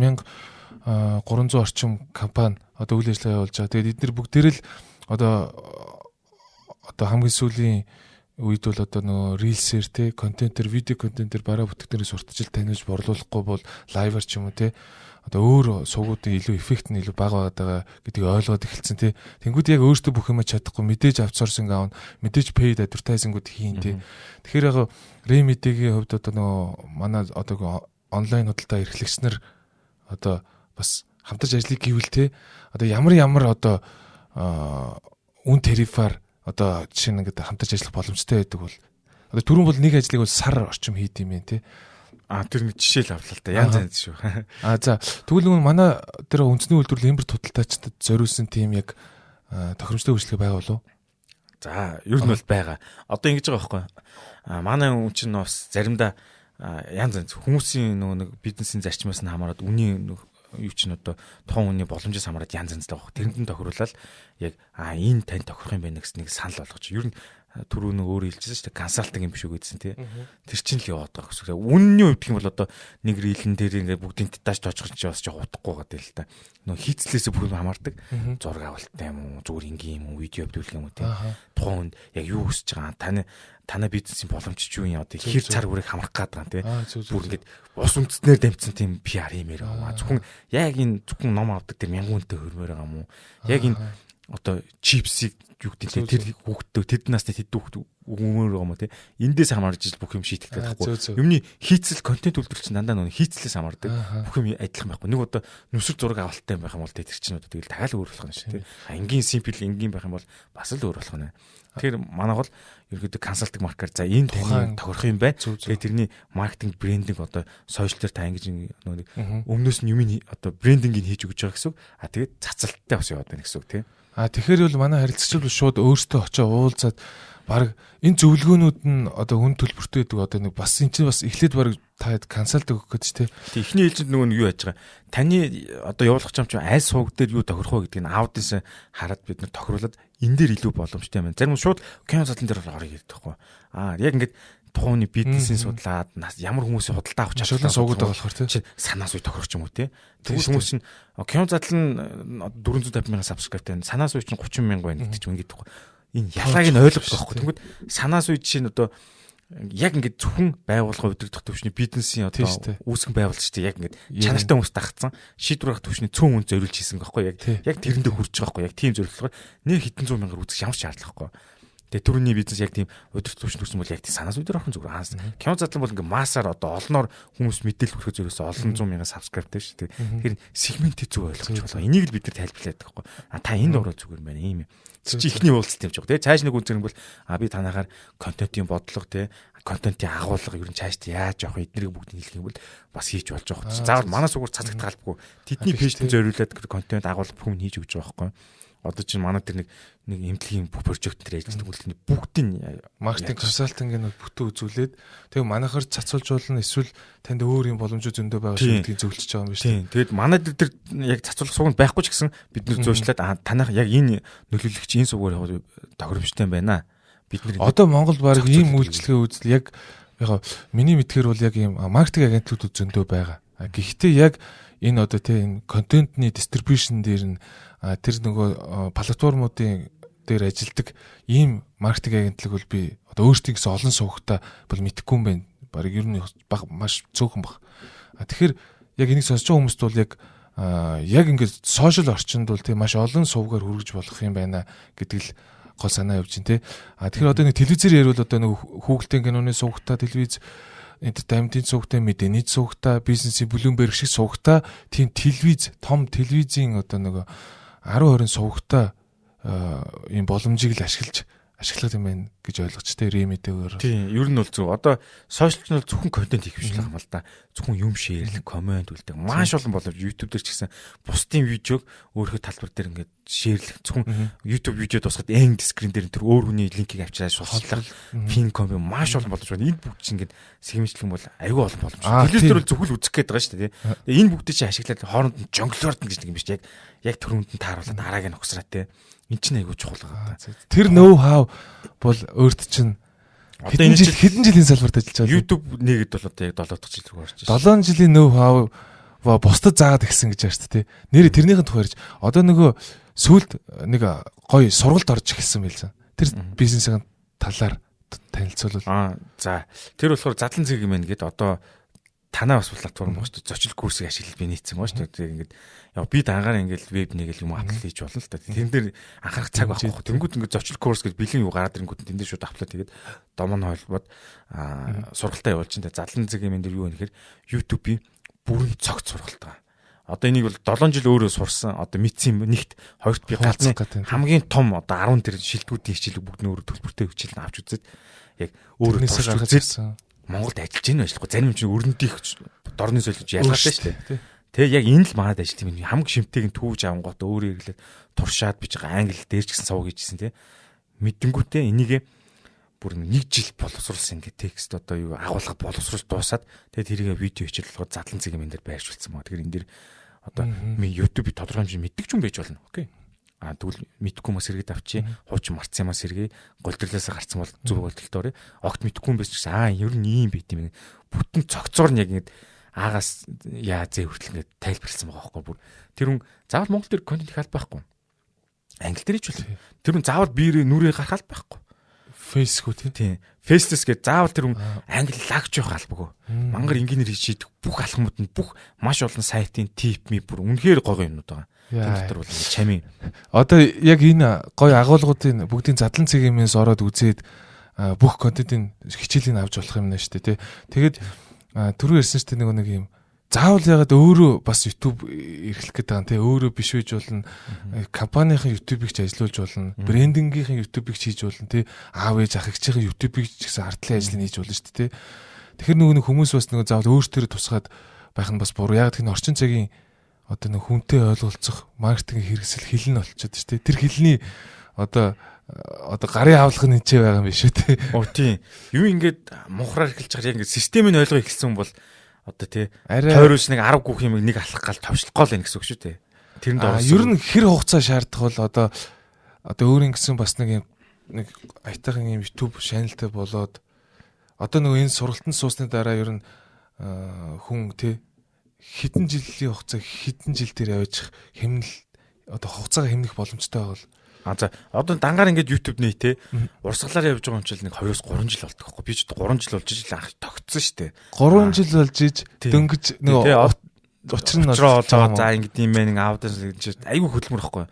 Speaker 1: 1300 орчим компани одоо үйл ажиллагаа явуулж байгаа. Тэгээд эдгээр бүгдээр л одоо хамгийн сүүлийн үед бол одоо нөгөө рилсээр те контентер видео контентер бараа бүтээгдэхүүнээс сурталчилж таниулж борлуулахгүй бол лайвер ч юм уу те одоо өөр сувгуудын илүү эффект нь илүү бага байгаа гэдгийг ойлгоод эхэлсэн тий. Тэнгүүд яг өөртөө бүх юмаа чадахгүй мэдээж аутсорсинг аавна, мэдээж paid advertising-ууд хийн тий. Тэгэхээр яг Remedy-гийн хувьд одоо нөгөө манай одоо онлайн худалдаа эрхлэгч нар одоо бас хамтарч ажлыг гэвэл тий. Одоо ямар одоо үн тарифаар одоо жишээ нь ингээд хамтарч ажиллах боломжтой байдаг бол одоо түрүүн бол нэг ажлыг бол сар орчим хийд юм тий.
Speaker 2: Тэр нэг жишээл авлаа л да. Янз шүү.
Speaker 1: За тэгвэл нөгөө манай тэр үндэсний үйлдвэрлэл импорт худалдаачдад зориулсан тийм яг тохиромжтой үйлчлэг байгаа болов уу?
Speaker 2: За ер нь бол байгаа. Одоо ингэж байгаа байхгүй. Манай хүн чинь бас заримдаа янз хүмүүсийн нөгөө нэг бизнесийн зарчмаас нь хамаарат үнийн юу чинь одоо тухайн хүний боломжоос хамаарат янз л байгаа. Тэрэнд нь тохируулаад яг энэ тань тохирох юм байна гэсэн нэг санал болгож. Ер нь түрүү нэг өөр хэлжсэн шүү дээ консалтинг юм биш үү гэдсэн тий. Тэр чинь л яваад байгаа гэсэн. Үнний хувьд гэх юм бол одоо нэг рилэн дээр ингээ бүгдийн детач тоочгоч чи бас жоо утгагүй гадаг л та. Нөө хийцлээсээ бүх юм хамаардаг. Зураг авалттай юм уу, зүгээр ингийн юм уу, видео авдуулах юм уу тий. Тухайн хүнд яг юу хүсэж байгаа танай бизнесийн боломж ч юу юм одоо хэр цар хүрээ хамрах гээд байгаа тий. Бүр ингээ ус үндэснээр дамжсан тийм PR юмэр байгаа. Зөвхөн яг энэ зөвхөн ном авдаг тэр мянган үнэтэй хөрмөр байгаа юм уу? Яг энэ одоо чипсийг юу гэдэг нь тэр хүүхдтэй тэд насны тэд хүүхд өмөр байгаа юм тий. Эндээс хамаарж ижил бүх юм шийтгэдэг байхгүй. Юмны хийцэл контент үйлдвэрлэлч дандаа нөгөө хийцлээс хамаардаг. Бүх юм адилхан байхгүй. Нэг одоо нүсэр зураг авалттай байх юм бол тэр чинь одоо тэгэл тагаал өөр болох юм шиг тий. Энгийн simple энгийн байх юм бол бас л өөр болох нь. Тэгэхээр манайх бол ерөөдөө консалтинг маркаар за энэ таны тохирох юм байна. Тэгээ тэрний маркетинг брендинг одоо сошиал дээр та ингэж нөгөө өмнөөс нь юм одоо брендингийг хийж өгч байгаа гэсэн үг. Тэгээд цацалттай бас яваад байна гэсэн үг тий.
Speaker 1: Тэгэхээр бол манай харилцагч бол шууд өөртөө очиж уулзаад баг энэ зөвлөгөөнүүд нь одоо хүн төлбөртэй гэдэг одоо нэг бас энэ чинь бас эхлээд баг таад консалт өгөх гэж тий.
Speaker 2: Тэг ихний ээлжинд нөгөө юу яаж байгаа. Таны одоо явуулах юм чи аль сувг дээр юу тохирох вэ гэдгийг аудиенс хараад бид нар тохируулаад энэ дээр илүү боломжтой юм байна. Зарим нь шууд кино задлан дээр орё гэдэг байхгүй. Яг ингээд тухайны бизнесийн судлаад ямар хүмүүсийн худалдаа авч
Speaker 1: ашиглан суугаад байгаа болохоор тий.
Speaker 2: Санаас үе тохирч юм уу тий. Тэгвэл хүмүүс чинь кино задлан 450 мянган сабскрайбтай санаас үе чинь 30 мянга байна гэдэг чинь ингээд байхгүй. Энэ ялгааг нь ойлгох байхгүй. Тэгвэл санаас үе чинь одоо яг ингээд зөвхөн байгууллага удирдах төвчний бизнесийн одоо үүсгэн байгуулалт шүү дээ. Яг ингээд чанартай хүмүүс тагцсан шийдвэр гаргах төвчний цөөн хүн зориулж хийсэн байхгүй. Яг тэрэндээ хүрч байгаа байхгүй. Яг тийм зорилгоор нэг хэдэн зуун мянгаар үүсгэх ямар ч шаардлагагүй. Тэгээ түрүүний бизнес яг тийм удирдах төвчний үүсгэн бол яг тийм санаас үе дээр орхон зүгээр. Кино задлан бол ингээд массаар одоо олноор хүмүүс мэдээлэл хүргэх зориулсан олон зуун мянган сабскрайбтай шүү дээ. Тэгэхээр сегментээ зөв ойлгож болоо. Энийг л бид нар тайлбарлаад байгаа байхгүй. Та энд ороод зүгээр байна ийм юм. Чи ихний уулзалт явж байгаа. Тэгээ цааш нэг үнцгэр бол би танахаар контентын бодлого те контентын агуулга ер нь цаашд яаж явах эднийг бүгдийг хэлэх юм бол бас хийж болж байгаа. Заавал манаас угаар цацагт галбгүй. Тэдний пэйжтэй зориулаад контент агуулга бүхэн хийж өгч байгаа байхгүй. Одоо чинь манай тэр нэг эмнэлгийн бүх прожект дээр ажилладаг үлдний бүгдийн
Speaker 1: маркетинг консалтингийн бүтэн үзүүлээд тэгээ манайхаар цацуулж болно эсвэл танд өөр юм боломжууд зөндөө байгаа шүү гэдгийг зөвлөж байгаа юм байна шүү.
Speaker 2: Тийм. Тэгээд манай тэр яг цацуулах сууганд байхгүй ч гэсэн бид нэр зөөчлөөд танах яг энэ нөлөөлөгч энэ суугаар явах тохиромжтой байна. Бид нэр
Speaker 1: одоо Монгол баг ийм үйлчлэгээ үзэл яг миний мэдгээр бол яг ийм маркетинг агентлууд зөндөө байгаа. Гэхдээ яг энэ одоо тийм контентны дистрибьюшн дээр нь тэр нөгөө платформуудын дээр ажилдаг ийм маркетинг агентлаг бол би одоо өөртөө гэсэн олон сувгатаа бол мэдэхгүй юм байна. Бараг ер нь маш цөөхөн баг. Тэгэхээр яг энийг сонсож байгаа хүмүүст бол яг ингээд сошиал орчинд бол тийм маш олон сувгаар хүргэж болох юм байна гэдэг л гол санаа явж байна тий. Тэгэхээр одоо нэг телевизээр ярил одоо нэг хүүхэлдэйн киноны сувгатаа телевиз entertainment-ийн сувгатаа мэдээний сувгатаа бизнесийн Bloomberg шиг сувгатаа тийм телевиз том телевизийн одоо нэг 10-20 сувгатаа ийм боломжийг л ашиглах юм байна гэж ойлгочтой ремэдэгээр.
Speaker 2: Тийм, ер нь бол зөв. Одоо сошиалч нь бол зөвхөн контент хийх биш л юм л да. Зөвхөн юм шеэрлэх, комент үлдэх. Маш олон болов YouTube дээр ч гэсэн бусдын видеог өөрийнхөө талбар дээр ингээд шеэрлэх. Зөвхөн YouTube видео тусгаад end screen дээр тэр өөр хүний линкийг авчираад суулгах, pin comment маш олон болж байна. Энэ бүгд чинь ингээд сегмэнчлэн бол аюул олон боломж. Телевизээр бол зөвхөн үзэх гээд байгаа шүү дээ. Тэгээ энэ бүгдийг чинь ашиглаад хооронд нь жонглорд гэж нэг юм биш. Яг түрүүнд нь тааруулаад арааг нь ухсраа те. Энд чинь аягүй чухал байгаа.
Speaker 1: Тэр ноу хау бол өөрт чинь хэдэн жилийн салбарт ажиллаж байгаа.
Speaker 2: YouTube нэгэд бол одоо яг 7 дахь жил рүү орж
Speaker 1: байна. 7 жилийн ноу хау бусдад заагаад гисэн гэж байна шүү дээ. Нэрээ тэрнийхэн тухай ярьж одоо нөгөө сүүлд нэг гоё сургалт орж эхэлсэн байлаа. Тэр бизнесийн талаар танилцуулбал.
Speaker 2: За тэр болохоор задлан зэрэг юм байна гэд одоо танаа бас платформ багш зочил курсыг ашиглаж би нийцсэн байгаа шүү дээ. Ингээд би даагаар ингээд веб нэгэл юм аплай хийж болно л да. Тэн дээр анхаарах цаг байхгүй. Тэнгүүд ингээд зочил курс гэж бэлэн юу гараад ирэнгүүт тэн дээр шууд аплай тэгээд домон хойлбод сургалтаа явуулж чинь задлан зэрэг юм дээр юу вэ гэхээр YouTube-ийн бүрэн цогц сургалт байгаа. Одоо энийг бол 7 жил өөрөө сурсан. Одоо мэдсэн юм. Нэгт хоёрт би галзны хамгийн том одоо 10 тэр шилдэгүүдийн хичээлийг бүгд нь өөрөө төлбөртэй хичээл нь авч үзээд яг өөрөө туршиж үзсэн. Монголд ажиллаж ийн ажиллахгүй зарим чинь өрнөдийнх дорны солиож ялгаатай шүү дээ. Тэгээ яг энэ л манад ажиллаж юм. Хамгийн шимтэйг нь түүж авангууд өөрөө ирлээ туршаад бич байгаа англи дээр ч гэсэн сав хийжсэн тий. Мэдэнгүүтээ энийг бүр 1 жил боловсруулсан ингээ текст одоо юу агуулга боловсруулж дуусаад тэгээ тэрийг видео хичээл болгоод задлан зэрэг юм дээр байршуулсан маа. Тэгэхээр энэ дэр одоо YouTube тодорхой хэмжээ мэддэг ч юм байж болно. Окей. Тэгвэл мэдхгүй мас сэргээд авчи хуучин марцсан юмас сэргээ голдролоос гарцсан бол зүг голдролтой орё. Огт мэдхгүй юм биш гэсэн ер нь ийм байт юм. Бүтэн цогцоор нь яг ингэ аагаас яа зээ хүртэл ингэ тайлбарлсан байгаа байхгүй бүр. Тэр хүн заавал Монгол дээр контент их албахгүй. Англи дээр ч үл. Тэр хүн заавал биерээ нүрээ гарах албахгүй.
Speaker 1: Facebook
Speaker 2: тийм. Faceless гэж заавал тэр хүн англи лагч явах албагүй. Мангар инженер хийж идэх бүх алхмууд нь бүх маш олон сайтын тип ми бүр үнэхээр гоё юмнууд байгаа. Тэр дотор бол чамийн.
Speaker 1: Одоо яг энэ гоё агуулгуудын бүгдийн задлан цэгэмээс ороод үзээд бүх контентын хичээлийг авч болох юм байна шүү дээ. Тэгээд түрүү ярьсан шүү дээ нэг юм заавал ягаад өөрөө бас YouTube эрхлэх гэдэг байгаа нэ өөрөө биш байж болно компанийн YouTube-ыг ч ажиллуулж болно брендингийн YouTube-ыг ч хийж болно тий аав ээж ах эгчийн YouTube-ыг ч гэсэн ардлын ажлыг хийж болно шүү дээ тий тэгэхээр нөгөө хүмүүс бас нөгөө заавал өөртөө тусгаад байх нь бас буруу яг тэр орчин цагийн одоо нэг хүнтэй ойлголцох маркетинг хэрэгсэл хэл нь болчиход шүү дээ. Тэр хэлний одоо гарын авлага нь энэ байгаа юм биш үү те.
Speaker 2: Тийм. Юу ингээд мухраар эхэлж байгаа яг ингээд системийн ойлгоо эхэлсэн бол одоо тий
Speaker 1: арай
Speaker 2: тойроос нэг 10 гүх юм нэг алхах гал товшлох гол энэ гэсэн үг шүү дээ. Тэрэнд орсон.
Speaker 1: Ер нь хэр хугацаа шаардах бол одоо өөрийн гэсэн бас нэг аятайхан юм YouTube channelтэй болоод одоо нөгөө энэ сургалтанд суусны дараа ер нь хүн тий хэдэн жилийн хугацаа хэдэн жил дээр явж хэмнэл одоо хугацаагаа хэмнэх боломжтой бол
Speaker 2: За одоо дангаар ингээд YouTube нэ те урсгалаар явж байгаа юм чил нэг 2-3 жил болдог байхгүй. Би ч 3 жил болж ижил анх тогтсон шүү дээ.
Speaker 1: 3 жил болж иж дөнгөж нөгөө учир нь
Speaker 2: олж байгаа. За ингээд юм байна аавдаа айгүй хөдөлмөр байхгүй.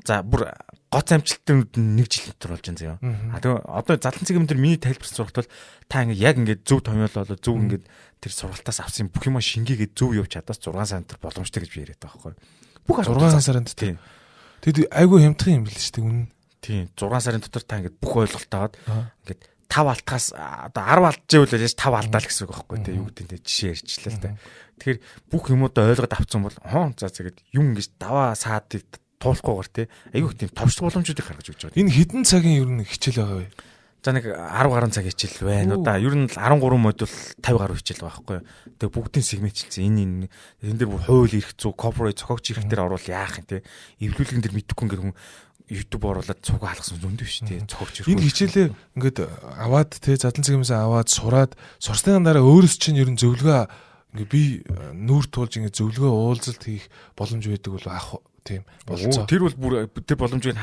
Speaker 2: За бүр гоц амжилттай 1 жил дотор болж байгаа заяа. Тэгээ одоо задлан цэгийн дээр миний тайлбарсан сургалт бол та ингээд яг ингээд зөв томьёолол зөв ингээд тэр сургалтаас авсан бүх юма шингээгээд зөв явж чадаас 6 сарын дотор боломжтой гэж би яриад байгаа байхгүй. Бүх
Speaker 1: 6 сарын дотор. Тэгэд айгүй хямдхан юм бэл шүү дээ үнэн.
Speaker 2: Тийм 6 сарын дотор та ингээд бүх ойлголтоод ингээд 5 алтгаас одоо 10 алдчихвэл яаж 5 алдаа л гэсэн үг байхгүй тий юу гэдэг нь жишээ ярьчлаа л та. Тэгэхээр бүх юмудаа ойлгоод авцсан бол за тэгээд юм ингэж даваа саадыг туулахгүйгээр тий айгүй тийм товчлох боломжуудыг гаргаж өгч байгаа.
Speaker 1: Энэ хідэн цагийн ер нь хичээл байгаа вэ?
Speaker 2: За нэг 10 гаруй цаг хичээл байна уу да. Ер нь 13 модуль 50 гаруй хичээл байгаа байхгүй юу. Тэгээ бүгдийн сегментчилсэн. Энэ дээр бүр хууль эрх зүй, corporate зохиогч эрх дээр орвол яах юм те. Эвлүүлгэн дээр мэдхгүй ингээд хүн YouTube оруулаад цугаа халгасан зөндөө шүү дээ. Зохиогч эрх.
Speaker 1: Энэ хичээлээ ингээд аваад те задлан цэгмээс аваад сураад сурсны дараа өөрөөс чинь ер нь зөвлөгөө ингээд би нүүр туулж ингээд зөвлөгөө уулзалт хийх боломж байдаг бол ах тийм болцоо.
Speaker 2: Тэр бол бүр тэр боломжийг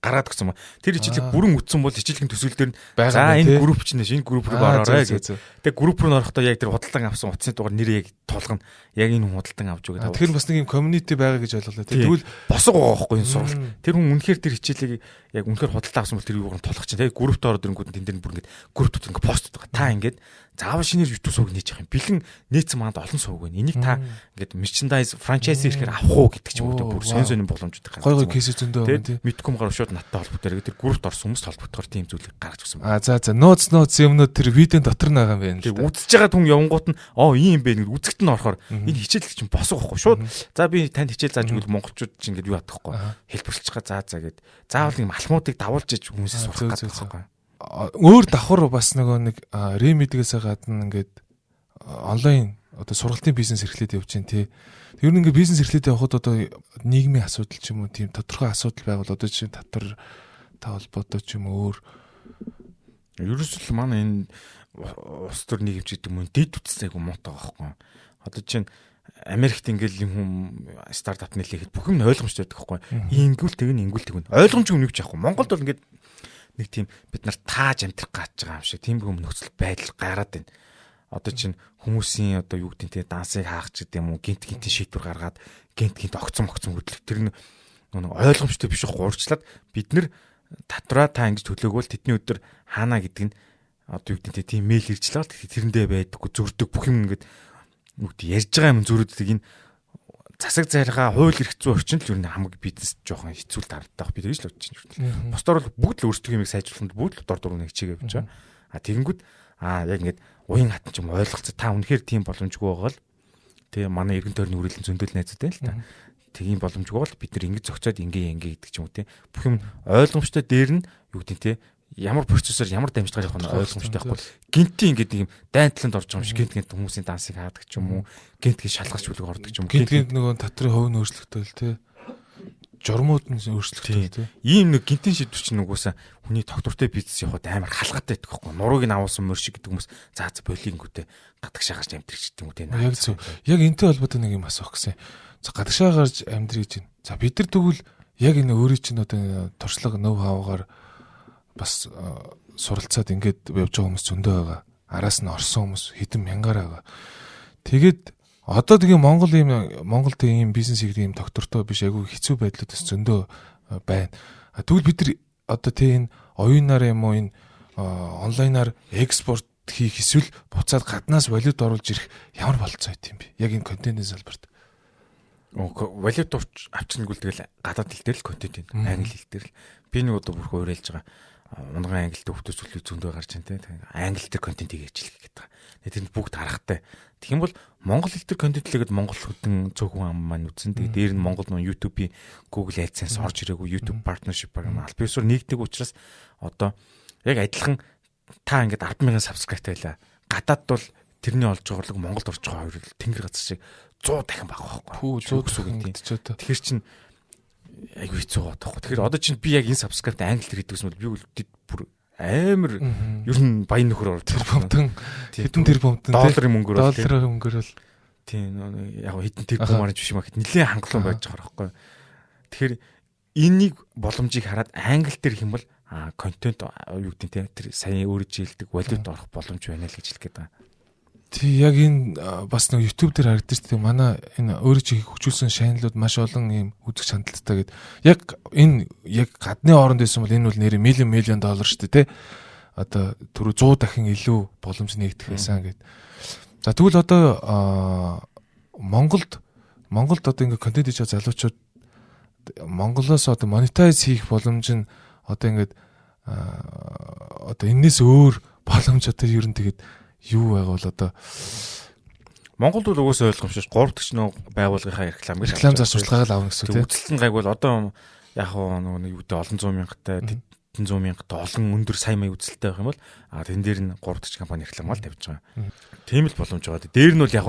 Speaker 2: гараад гисэн ба. Тэр хичээлийг бүрэн үтсэн бол хичээлийн төсөл дээр
Speaker 1: за
Speaker 2: энэ групп чинь энэ групп руу ороорой гэж. Тэгээ групп руу орохдоо яг тэр худалдан авсан утасны дугаар нэрээ яг тулгана. Яг энэ хүн худалдан авч өгöd.
Speaker 1: Тэр бас нэг юм community байгаа гэж ойлголоо. Тэгвэл
Speaker 2: босго байгаа байхгүй энэ сургалт. Тэр хүн үнэхээр тэр хичээлийг яг үнэхээр худалдан авсан бол тэр юугаар тулгах чинь. Тэгээ группт ороод ирэнгүүт тэн дээр бүр ингээд группт ингээд постод байгаа. Та ингээд заавал шинээр YouTube сууг нээж явах юм. Бэлэн нээсэн манд олон сууг байна. Энийг та ингээд merchandise franchise ирэхээр авах уу гэдэг ч юм уу бүр сонь боломжууд гаргаж.
Speaker 1: Гой кейс зөндөө байна тий.
Speaker 2: Мэдхгүй мгаар шууд надтай холбоотой тэр группт орсон хүмүүст холбоотойгоор тийм зүйлийг гаргаж өгсөн байна.
Speaker 1: За нууц юмнууд тэр видеон дотор нь байгаа юм байна л
Speaker 2: да. Үзэж байгаа хүн явангууд нь ийм бэ нэг үзэгт нь орохоор энэ хичээл чинь босго байхгүй шууд. За би танд хичээл зааж өгвөл монголчууд чинь ингээд юу ядах байхгүй. Хэлбэрлэж байгаа за гэд. Заавал нэг малхмуудыг давуулж иж хүмүүсээс сурах гэдэг байхгүй.
Speaker 1: Өөр давхар бас нэг ремедигээс гадна ингээд онлайн одоо сургалтын бизнес эрхлээд явж байна тий. Тэр нь ингээд бизнес эрхлээд явхад одоо нийгмийн асуудал ч юм уу тийм тодорхой асуудал байвал одоо чинь татвар та холбоотой ч юм өөр
Speaker 2: ерөөсөл манай энэ улс төр нийгэмч гэдэг юм дэд үтстэй айгу муутай байхгүй. Одоо чинь Америкт ингээл юм хүм стартап нэлээхэд бүх юм ойлгомжтой байдаг байхгүй. Ингүүл тэгнэ ойлгомжгүй нэг ч яахгүй. Монголд бол ингээд нэг тийм бид нар тааж амтрах гэж байгаа юм шиг тийм юм нөхцөл байдал гараад байна. Одоо чинь хүмүүсийн одоо юу гэдэг нь дансыг хаах ч гэдэг юм уу гинтийн шийдвэр гаргаад гинт огцом хөдлөх тэр нэг ойлгомжтой биш гурчлаад бид нар татвараа та ингэж төлөөгөөл тэдний өдөр хаана гэдэг нь одоо юу гэдэг нь тийм мэйл иржлээ тэрэндээ байдаггүй зөрдөг бүх юм ингээд юу гэдэг ярьж байгаа юм зөрөддөг энэ засаг заргаа хууль эрх зүй орчинд л юу нэг хамаг бизнес жоохон хэцүү дарагдах би тэгж л бодож байна. Бусдаар бол бүгд л өөрсдөө юмыг сайжруулахад бүгд л дор нэг чигээ явж байгаа. Тэгэнгүүт яг ингээд уян хатан ч юм ойлголцоо та үнэхээр тийм боломжгүй байгаа л тэгээ манай эргэн тойрны үрэлэн зөндөл найзууд байл та. Тийм боломжгүй бол бид нар ингэж зохицоод ингээ гэдэг ч юм уу те. Бүх юм ойлгомжтой дээр нь юу гэдэг те ямар процессор ямар дамжлагаар явах нь ойлгомжтой байхгүй. Гинтийн ингээд нэг юм дайнтланд орж байгаа юм шиг гинт хүмүүсийн дансыг хаадаг ч юм уу гинт шалгаж хүлэг ордог ч юм уу
Speaker 1: гинт нөгөө татрын хувь нь өөрчлөгдөв л те журмууд нь өөрчлөгдөв те
Speaker 2: ийм нэг гинтийн шийдвэр чинь нугасаа хүний тогтвортой бизнес явахад амар халгатай байдаг байхгүй. Нурууг нь авуулсан мөр шиг гэдэг хүмүүс за болингүүтэй гадагшаа гарч амтрч гэдэг юм уу те
Speaker 1: яг энтэй холбоотой нэг юм асуух гэсэн. За гадагшаа гарч амтриж байна. За бид нар тэгвэл яг энэ өөрийн чинь одоо туршлага ноу хаваагаар бас суралцаад ингээд явж байгаа хүмүүс зөндөө байгаа. Араас нь орсон хүмүүс хэдэн мянгаар байгаа. Тэгээд одоо тэгээ Монголд ийм бизнес хийх ийм доктортой биш айгүй хэцүү байдлууд бас зөндөө байна. Тэгвэл бид нар одоо энэ оюунаар юм уу энэ онлайнаар экспорт хийх эсвэл буцаад гаднаас валют оруулж ирэх ямар болцоо байт юм бэ? Яг энэ контентын салбарт.
Speaker 2: Валют авчирнаггүй тэгэл гадаад хэл дээр л контент байна. Англи хэл дээр л. Би нэг удаа бүрхөө уриалж байгаа. унган англид өвтөс зүйлүүд зөндөө гарч байна те. Англи дээр контентийг хийчихлэх гэдэг. Тэнд бүгд харахтай. Тэгэх юм бол монгол хэл дээр контент хийгээд монгол хөдөн цөөхөн ам маань үзэн. Тэгээд дээр нь монгол нөө YouTube-ийн Google AdSense орж ирээгүй, YouTube partnership програм аль биесээр нэгдэг учраас одоо яг адилхан та ингээд 10,000 subscribe байлаа. Гадаад бол тэрний олж байгаа орлого Монголд орж байгаа хоёр тэнгэр газар шиг 100 дахин бага байхгүй.
Speaker 1: 100 гэсэн.
Speaker 2: Тэгэхээр чин айгүй хэцүү байгаа тоххой. Тэгэхээр одоо чинь би яг энэ subscribe англи дээр хийдгээс бол би бүр амар ер нь баян нөхөр орж
Speaker 1: тэрбумтан хэдэн тэрбумтан
Speaker 2: долларын мөнгөөр
Speaker 1: тийм
Speaker 2: яг хэдэн тэрбумаар биш юм аа хэд нэлээд хангалуун байж байгаа байхгүй. Тэгэхээр энийг боломжийг хараад англи дээр хэм бол контент юу гэдэг те тэр сая өөрөө жилдэг валют орох боломж байна л гэж хэлэх гээд байгаа.
Speaker 1: Тий яг энэ бас нэг YouTube дээр харагдаж шүү дээ. Манай энэ өөрөө чи хөгжүүлсэн шаналууд маш олон юм үзэх хандлттай гээд яг энэ яг гадны оронд байсан бол энэ бол нэр $1 million шүү дээ, тэ. Одоо түрүү 100 дахин илүү боломж нэгдэх байсан гээд. За тэгвэл одоо Монголд одоо ингээ контент хийж байгаа залуучууд Монголоос одоо монетайз хийх боломж нь одоо ингээд одоо энэс өөр боломж одоо ер нь тэгээд юу байгаа бол одоо
Speaker 2: Монголд бол угаасаа ойлгомжтой 3 дахь нөө байгууллагынхаа
Speaker 1: реклам зарцуулгаагаа л авна гэсэн үг тийм.
Speaker 2: Үзэлтэн гайг бол одоо яг нөгөө юу гэдэг олон 100 мянгатай 100 мянгатай олон өндөр сайн маяг үзэлттэй байх юм бол тэн дээр нь 3 дахь компани рекламаар тавьж байгаа. Тийм л боломж байгаа. Дээр нь бол яг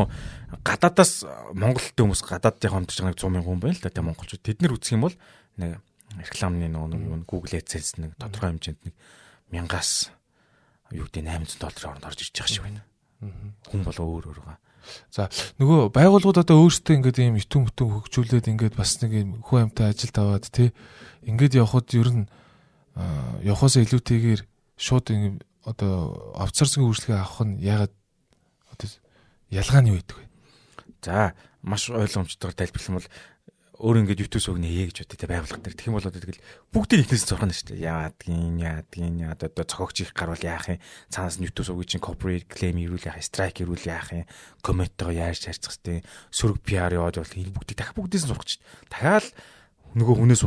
Speaker 2: гадаадаас Монголд хүмүүс гадаад яг хамтарч байгаа 100 мянган хүн байна л да тийм монголчууд. Тэд нар үзэх юм бол нэг рекламны нөгөө Google AdSense нэг тодорхой хэмжээнд нэг 1000-аас юу гэдэг $800 хооронд орж ирж байгаа шиг байна. Хүн бол өөр байгаа.
Speaker 1: За нөгөө байгууллагууд одоо өөрсдөө ингээд ийм итэн бүтэн хөгжүүлээд ингээд бас нэг ийм хүн амьтаа ажилд аваад тий ингээд явхад ер нь явахаас илүүтэйгээр шууд ингээд одоо авцарсан үйлчлэгээ авах нь ягаад одоо ялгаа нь юу гэдэг вэ?
Speaker 2: За маш ойлгомжтойгоор тайлбарлах юм бол өөр ингээд YouTube сувгны гэж бодё те байгууллага дээр. Тэгэх юм бол одоо тэгэл бүгдийг ихнээс зурхана шүү дээ. Яадгийн одоо цохогч их гарвал яах юм? Цаанаас нь YouTube сувгийн чинь corporate claim ирүүл яах, strike ирүүл яах юм? Комменттойгоо яаж харьцах те, сөрөг PR яваад бол энэ бүгдийг дахиад бүгдээс нь зурчих. Дахиад нөгөө хүнээс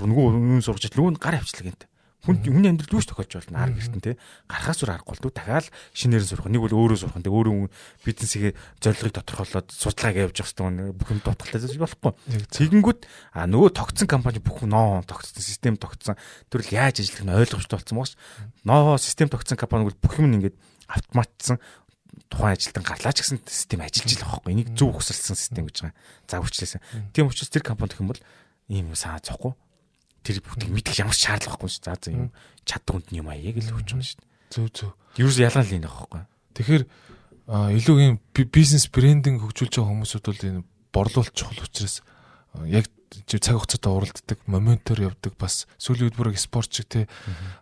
Speaker 2: сургаж лүүн гар авчлаа гэнт. Хүний амьдрал юу ч тохиолж болно арга гэртэн те гарахаас үр аргагүй л дахиад шинээр нь сурах. Нэг бол өөрөө сурах. Тэг өөрөө бизнесийн зорилгыг тодорхойлоод судалгааг явуулж явах хэрэгтэй. Бүх юм дутгалтай зүйл болохгүй. Тэгэнгүүт нөгөө тогтсон компани бүх ноо тогтсон систем тогтсон. Тэр л яаж ажиллах нь ойлгомжтой болсон мөн ш. Ноо систем тогтсон компани бол бүх юм ингээд автоматсан тухайн ажилтан гарлаа ч гэсэн систем ажиллаж байгаа байхгүй. Энийг зөв ухсалсан систем гэж байгаа. За хүчлээсэн. Тийм учраас тэр компани гэх юм бол ийм саа зохгүй. Тэр бүгдийг мэдэх ямар ч шаардлага байхгүй шүү. За юм чаддаг үнд юм аяа гэж хэлж байгаа шүү.
Speaker 1: Зөв.
Speaker 2: Ерөөс ялгаа л юм байхгүй.
Speaker 1: Тэгэхээр илүү ийм бизнес брендинг хөгжүүлж байгаа хүмүүсүүд бол энэ борлуулалт чухал учраас яг цаг хугацаатай уралддаг, моментоор явдаг бас сүүлийн үед бүр спорт шиг те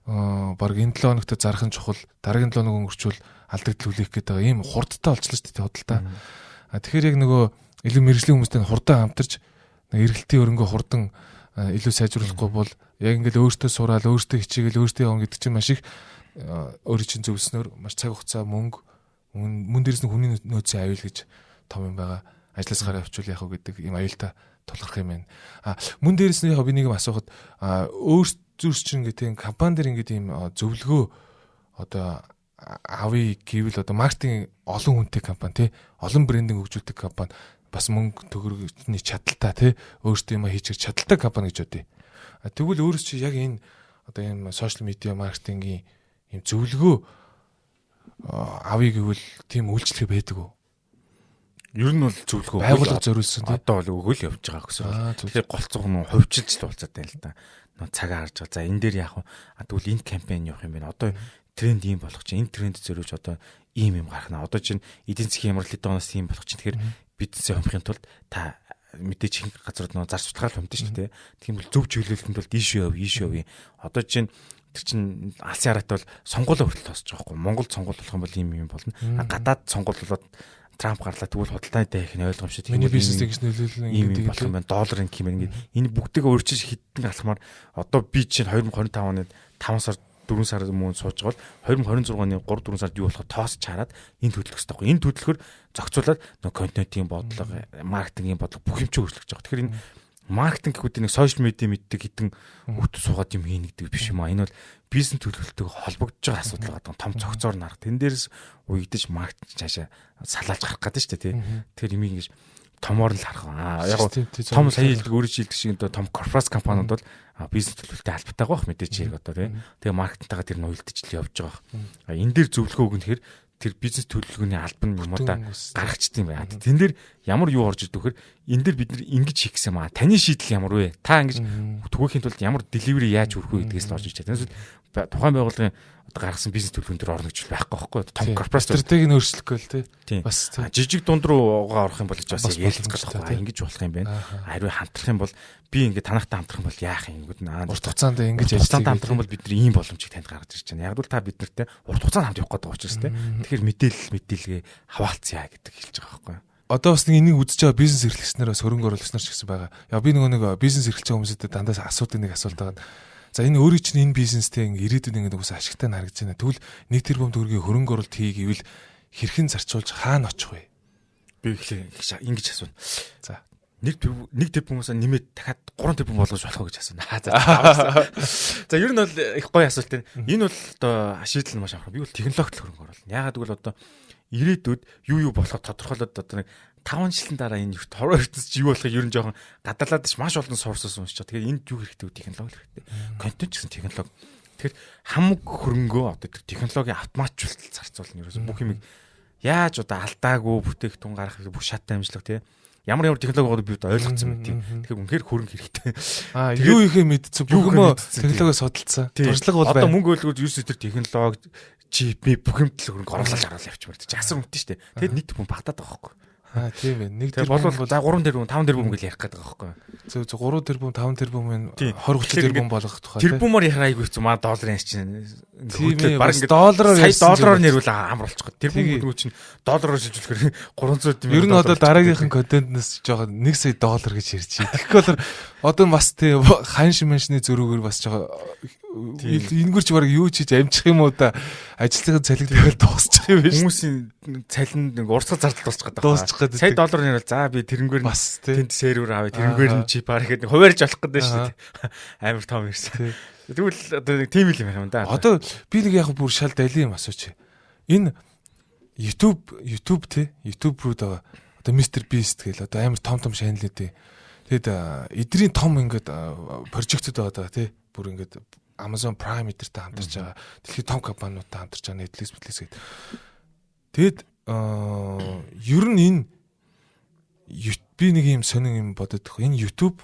Speaker 1: баг энэ 7 хоногт зарах нь чухал, дараагийн 7 хоног өнгөрчвөл алдагдaltaүүлэх гэдэг ийм хурдтай болчихлоо шүү дээ худалдаа. Тэгэхээр яг нөгөө илүү мэрэгжлийн хүмүүстэй хурдан хамтарч эргэлтийн өрөнгөө хурдан илүү сайжруулахгүй бол яг ингээд өөртөө сураал, өөртөө хичээгээл, өөртөө явна гэдэг чинь маш их өөрийн чинь зөвлснөөр маш цаг хугацаа мөн дээрээс нь хүний нөөцийн аюул гэж том юм байгаа. Ажлаас гараа авчвал яах вэ гэдэг ийм аюултай тулгарх юм байна. Мөн дээрээс нь яг би нэг юм асуухад өөрсдөөс чинь ингээд компани дээр ингээд ийм зөвлөгөө одоо авъя гэвэл одоо маркетинг олон хүнтэй компани тий олон брендинг хөгжүүлдэг компани бас мөнгө төгрөгийн чадaltaа тий өөртөө юм хийж чадaltaа компани гэж бодъё. Тэгвэл өөрөөс чи яг энэ одоо ийм сошиал медиа маркетингийн ийм зөвлөгөө авъя гэвэл тийм үйлчлэг байдаг уу?
Speaker 2: Ер нь бол зөвлөгөө
Speaker 1: байгууллага зориулсан тий
Speaker 2: одоо бол өгөөл явж байгаа гэсэн. Тэгэхээр голцох нь хувьчилж тулцаад байна л да. Цагаа харж байгаа. За энэ дээр яах вэ? Тэгвэл энэ кампань явах юм байна. Одоо тренд ийм болох чинь энэ тренд зориулж одоо ийм юм гарах нь. Одоо чинь эдийн засгийн хямрал хэдэн оноос ийм болох чинь тэгэхээр бизнесээ хомхын тулд та мэдээж их газрууд нөө зар судалгаал хэмтэн шүү дээ. Тийм бол зөв чиглүүлэхэд бол ийш яв. Одоо чинь тэр чинь алсын хараат бол сонгуулийн хүртэл тосч байгаа хгүй. Монголд сонгуул болох юм бол ийм юм болно. Гадаад сонгуул болоод Трамп гарлаа тэгвэл худалдааны дайх нь ойлгомжтой.
Speaker 1: Миний бизнесийг гэж нөлөөлнө
Speaker 2: гэдэг болох юм байна. Долларын хэмээр ингээд энэ бүгдийг өөрчилж хитэн алхмаар одоо би чинь 2025 оны 5 сар 4 сар мөн сууж байгаа бол 2026 оны 3 4 сард юу болох тоосч хараад энэ төлөвлөх хэрэгтэй байхгүй. Энэ төлөвлөхөр зохицуулаад контентын бодлого, маркетингийн бодлого бүх юм чи өөрчлөгдөж байгаа. Тэгэхээр энэ маркетинг гэхүүд нэг сошиал медиа мэддэг хитэн өт суугаад юм хийнэ гэдэг биш юм аа. Энэ бол бизнес төлөвлөлтөйг холбогдож байгаа асуудал байгаа. Том цогцоор нарах. Тэн дээрс уягдаж маркетинг цаашаа салаалж гарах гэдэг шүү дээ тий. Тэгэхээр юм ингэж томоор л харах. Яг том сая хэлдэг өөрөө шилдэг шиг том корпорац компаниуд бол бизнес төлөвлөлтөй албатай байх мэдээж хэрэг одоо тий. Тэгээ маркетинтайгаа тэр нь уялдаж л явж байгаа. Энэ дээр зөвлөгөө өгнө хэрэг тэр бизнес төлөвлөгөөний албан юмудаа гаргачдаг юм байна. Тэн дээр ямар юу орж ирдэг вэхээр энэ дээр бид нар ингэж хийх гэсэн юм аа. Таны шийдэл ямар вэ? Та ингэж түгээхийн тулд ямар delivery яаж хүрэх вэ гэдгээс л орж ирж байгаа. Тэгээс тухайн байгууллагын одоо гаргасан бизнес төлөвлөгөөнд дээр орно гэж байхгүй байхгүй. Том корпорац
Speaker 1: стратегийг нь өөрчлөхгүй л тий.
Speaker 2: Бас жижиг дунд руугаа орох юм бол бас ярилцах байхгүй. Ингэж болох юм байна. Хариу хамтрах юм бол би ингээд танахтай хамтрах юм бол яах юм гээд
Speaker 1: урт хугацаанд ингэж
Speaker 2: ажиллаж хамтрах юм бол бид нар ийм боломжийг танд гаргаж ирж байна. Яг л та бид нартай урт хугацаанд хамт явах гэдэг учраас тий. Тэгэхээр мэдээлэлгээ хаваалцъя гэдэг хэлж байгаа байхгүй.
Speaker 1: Одоо бас нэг энийг үзэж байгаа бизнес эрхлэгчнэр бас хөрөнгө оруулагч нар ч гэсэн байгаа. Яа би нэг бизнес эрхэлж байгаа хүмүүстэй дандаа асуудаг нэг асуулт байгаа. За энэ өөрийн чинь энэ бизнестэй ирээдүйд ингээд угсаа ашигтай харагдаж байна. Тэгвэл 1 тэрбум төгрөгийн хөрөнгө оруулалт хий гэвэл хэрхэн зарцуулж хаана очих вэ?
Speaker 2: Би ингэж асууна. За 1 тэрбумаас нэмээд дахиад 3 тэрбум болгож болох уу гэж асууна. За ер нь бол их гоё асуулт байна. Энэ бол одоо шийдэл нь маш анхаа. Би бол технологид хөрөнгө оруулна. Яагаад гэвэл одоо ирээдүйд юу болохоо тодорхойлоод одоо нэг 5 жилийн дараа энэ хороо ертөнц чи юу болохыг ер нь жоохон гадаалаад ш маш олон суурсаас уншиж байгаа. Тэгэхээр энд юу хэрэгтэй вэ? Технологи хэрэгтэй. Контент гэсэн технологи. Тэгэхээр хамаг хөрөнгөө одоо технологийн автоматжуулалт зарцуулна. Ерөөсө бүх юм яаж одоо алдаагүй бүтээгдэхүүн гаргах бүх шаттай амжилт тий. Ямар технологиуд би ойлгоцсон мэт тийм. Тэгэхээр үнэхээр хөрөнгө хэрэгтэй.
Speaker 1: Юу ихэ мэдсэн бүх юм технологио судалсан. Туршлага бол байна.
Speaker 2: Одоо мөнгө ойлгож ерөөсө тэр технологи чип бүх юм төлөв хөрөнгө оруулаад харуулж явчихмаар. Чи асар үнэтэй шүү дээ. Тэгэд нийт хүн багтаад байгаа байхгүй.
Speaker 1: Тийм ээ. 1
Speaker 2: тэрбум болвол за 3 тэрбум 5 тэрбум гэж ярих гэдэг байгаа байхгүй.
Speaker 1: Зөв 3 тэрбум 5 тэрбумын 20 30 тэрбум болгох тухай.
Speaker 2: Тэрбумаар ярих айгүй хэцүү маа долларын чинь.
Speaker 1: Тийм баг доллараар
Speaker 2: сая доллараар нэрвэл амар болчихгоо. Тэрбум гэдэг чинь доллараар шилжүүлэхээр 300
Speaker 1: юм. Ер нь одоо дараагийнхан контентнээс жоохон 1 сая доллар гэж ярьж байна. Тэгэхээр одоо бас тийм хань шимэншний зөрүүгээр бас жоохон энгэрч баг юу ч хийж амжих юм уу да ажлын цалиг тэгэл дуусчих юм биш.
Speaker 2: Хүмүүсийн цалинд нэг урсгал зардал дуусчих гэдэг. Сая доллар нэр бол за би тэрнгээр
Speaker 1: бас
Speaker 2: тэнд сервер авъя тэрнгээр нь чип харах гэдэг хуваарьж олох гэдэг шүү дээ. Амар том ирсэн. Тэгвэл одоо нэг тийм л юм да.
Speaker 1: Одоо би нэг яг бүр шал дайли юм асууч. Энэ YouTube те YouTube руу одоо Mr Beast гэл одоо амар том шанал үү. Тэгэд эдний том ингээд прожектууд байгаа те бүр ингээд Amazon Prime эдэртэй хамтарч байгаа. Дэлхийн том компаниудтай хамтарч байгаа Netflix гэдэг. Тэгэд ер нь энэ би нэг юм сонин юм бодоод байгаа. Энэ YouTube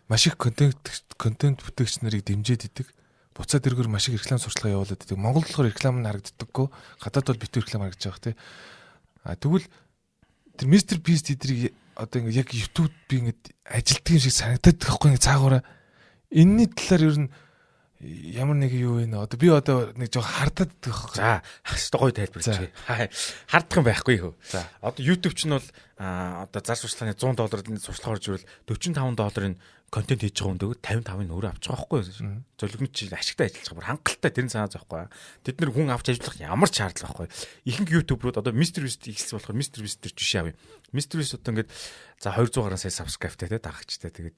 Speaker 1: маш их контент бүтээгч нарыг дэмжиж идэг. Буцаад эргээр маш их реклам сурчлага явуулаад идэг. Монголд болохоор реклам нь харагддаггүй. Гадаад бол битүү реклам харагдаж байгаа тий. Тэгвэл тэр Mr Beast эдрийг одоо ингэ яг YouTube би ингэ ажилтдаг юм шиг санагдаад байгаа байхгүй цаагаараа. Энийний талаар ер нь ямар нэг юу вэ? Одоо би одоо нэг жоо хардаад байгаа.
Speaker 2: За, хаштай гоё тайлбарлаж. Хардах юм байхгүй хөө. За, одоо YouTube ч нь бол одоо зар сурчлагын $100 сурчлага орж ирвэл $45 контент хийж байгаа хүнтэйг 55-ыг өөрөө авч байгаа байхгүй юу? Зөвлөгч ашигтай ажиллаж байгаа. Бүр хангалттай тэрэн санаа зовхгүй. Тэд нэр хүн авч ажиллах ямар ч шаардлага байхгүй. Ихэнх YouTube-рууд одоо Mr Beast ихэлсэн болохоор Mr Beast төр жишээ авъя. Mr Beast одоо ингээд за 200 гаруй сая subscribe-тай те дагагчтай. Тэгээд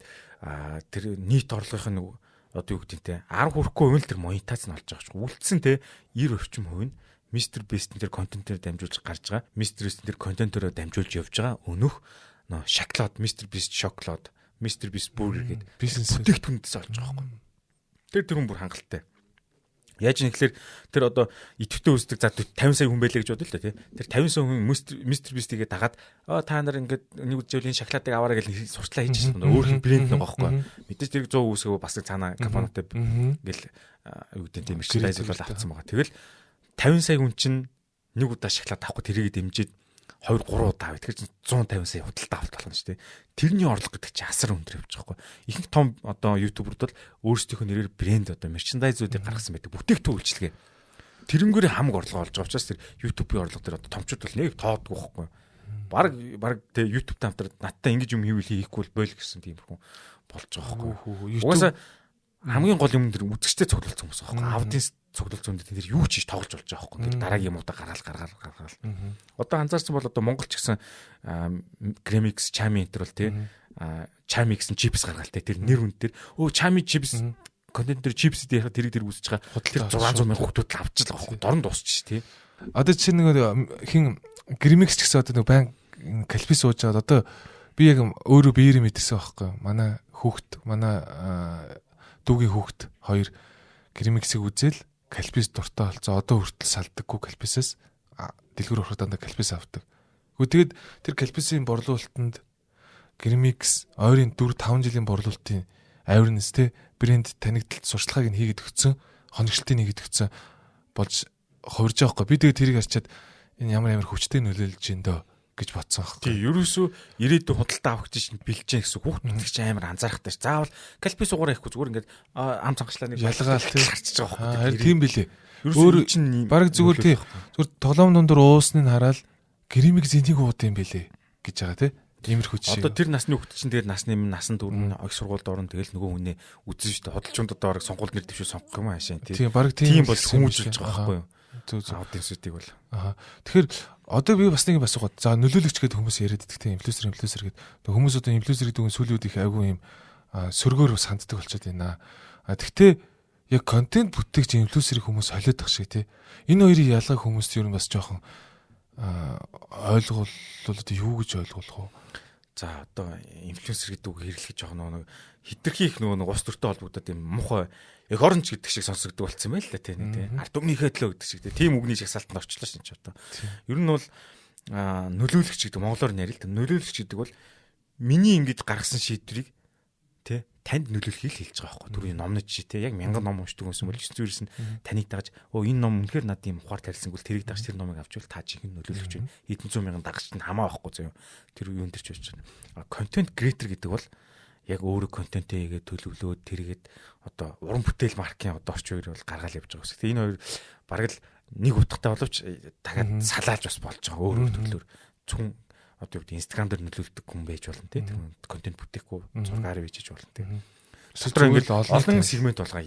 Speaker 2: тэр нийт орлогын одоо юу гэдэг те 10 хүрэхгүй үйл тэр монетиз нь олж байгаа ч үлдсэн те 90 орчим хувь нь Mr Beast тэр контентээр дамжуулж гарч байгаа. Mr Beast тэр контентоор дамжуулж явж байгаа. Өнөх шоколад Mr Beast шоколад Mr Beast Burger гэдэг бизнес бүтээгдэхүүнээс олж байгаа байхгүй. Тэр хүн бүр хангалттай. Яаж юм гэхээр тэр одоо идэвхтэй үздэг за 50 сая хүн байлаа гэж бодъё л да тий. Тэр 50 сая хүн Mr Beast-ийг дагаад та нар ингээд нэг жилийн шоколадыг аваарай гэж сурчлаа хийж байгаа. Өөр брэнд нэг байхгүй. Мэдээж тэр 100 үүсгөө бас цаана компанитай ингээл юу гэдэг тийм merchandise бол авцсан байгаа. Тэгэл 50 сая хүн чинь нэг удаа шоколад авахгүй тэрийг дэмжиж 2-3 удаа авъя. Тэгэхээр 150 сая худалдаа авалт болно шүү дээ. Тэрний орлого гэдэг чинь асар өндөр явж байгаа байхгүй. Ихэнх том одоо YouTube-рууд бол өөрсдийнх нь нэрээр брэнд одоо merchandise-уудыг гаргасан байдаг. Бүтээгдэхүүн үйлчилгээ. Тэрнгээр хамаг орлого олж байгаа учраас тэр YouTube-ийн орлого дээр одоо томчууд бол нэг тоодгүй байхгүй. Бараг тэ YouTube-тай хамтраад надтай ингэж юм хийхгүй бол гэсэн тийм хүн болж байгаа байхгүй. Угаасаа хамгийн гол юм дэр үзэгчтэй цуглуулсан хүмүүс байхгүй. Аудиенс цуглуулсан хүн тэр юу ч хийж тоглож болж байгаа байхгүй. Тэр дараагийн юмудаа гаргаал. Одоо анзаарсан бол одоо Монгол ч гэсэн Gramix, Chami энэ төр бол тий Chami гэсэн чипс гаргалтай тэр нэр үн дээр Chami чипс контент дээр чипс дээр тэрийг үүсэж байгаа худал 600 мянган хүүхдүүд л авч л байгаа. Дорн дуусчих тий.
Speaker 1: Одоо чи нэг хин Grimix ч гэсэн одоо нэг байн калпи сууж байгаа. Одоо би яг өөрөө биеэр мэдэрсэн байхгүй. Манай хүүхд, манай дүүгийн хүүхд хоёр Grimix-ийг үзэл калпис дуртай болцоо. Одоо хүртэл салдаггүй калписээс дэлгүүр ороход дандаа калпис авдаг. Тэгээд тэр калписын борлуулалтанд Grimix ойрын 4-5 жилийн борлуулалтын awareness те брэнд танигдалт сурчлагыг хийгээд өгсөн, хоногчлтыг хийгээд өгсөн болж хувирж байгаа хгүй. Би тэгээд тэрийг харчаад энэ ямар хүчтэй нөлөөлж ин дөө гэж бодсон аахгүй.
Speaker 2: Тий, ерөөсөө ирээдүйн худалдаа авах гэж бэлжээ гэсэн хүүхдүүд ч амар анзаарахтай ш. Заавал калпис угаараа ихгүй зүгээр ингээд ам цангачлаа нэг
Speaker 1: ялгаал тий
Speaker 2: харчиж байгаа байхгүй.
Speaker 1: Харин тийм билээ.
Speaker 2: Өөр чинь
Speaker 1: баг зүгээр тий. Зүгээр тоглоом дундуур уусныг хараад Grimix энийг ууд юм билээ гэж байгаа тий. Тиймэрхүү чи.
Speaker 2: Одоо тэр насны хүүхд чинь тэгээд насны минь насан турш их сургуульд орно тэгэл нөгөө хүнээ үзэн шүү дээ. Хөдөлчөнд одоо баг сонгуульд нэр дэвшээ сонгох юм аашаа тий.
Speaker 1: Тийм баг тийм
Speaker 2: бол хүмүүжүүлж байгаа байхгүй юу?
Speaker 1: Зүг.
Speaker 2: Аудиенс үтиг бол.
Speaker 1: Тэгэхээр одоо би бас нэг асуугаад. За нөлөөлөгч гэдэг хүмүүс яриад идэх тийм инфлюенсер гэдэг. Хүмүүс одоо инфлюенсер гэдэг нь сүүлийн үед их айгүй юм сөргөөр санддаг болчиход байна. Тэгтээ яг контент бүтээгч инфлюенсерийг хүмүүс холиод ах шиг тий. Энэ хоёрын ялгааг хүмүүст ер нь бас жоохон ойлгол одоо юу гэж ойлгох вэ?
Speaker 2: За одоо инфлюенсер гэдэг үг хэрэглэх жоохон нэг хитрхи их нөгөө ус төртэй холбогдоод юм муухай яг оранж гэдэг шиг сонсогддог болцсон байл л да тийм тий. Ард өмнөхөө төлөө гэдэг шиг тийм үгний жагсаалтанд орчлоо шин ч одоо. Ер нь бол нөлөөлөгч гэдэг монголоор нэрэл та нөлөөлөгч гэдэг бол миний ингэж гаргасан шийдвэрийг тий танд нөлөөлөхийг хэлж байгаа байхгүй. Түрүү номнод чи тий яг 1000 ном уншдаг юмсан бол 900-ээс нь таныг дагаж энэ ном үнэхээр надад юм ухаар тарилсангүй тэрийг дагаж тэр номыг авчвал та жинхэнэ нөлөөлөгч байна. Хэдэн зуун мянган дагагч нь хамаа байхгүй заяа. Тэр юун дээр ч болж байна. Контент креатор гэдэг бол яг өөрөө контентээ хийгээд төлөвлөөд тэргээд одоо уран бүтээл маркийн одоо орчин үеэр бол гаргаал явж байгаа гэсэн. Энэ хоёр бараг л нэг утгатай боловч дахиад салаалж бас болж байгаа өөр төрлөөр цүн одоо юу гэдэг Instagram дээр нөлөөлдөг хүн байж болно тий. Контент бүтээхгүй зургаар бичиж болно тий. Дотор ингээд олон сегмент болгоо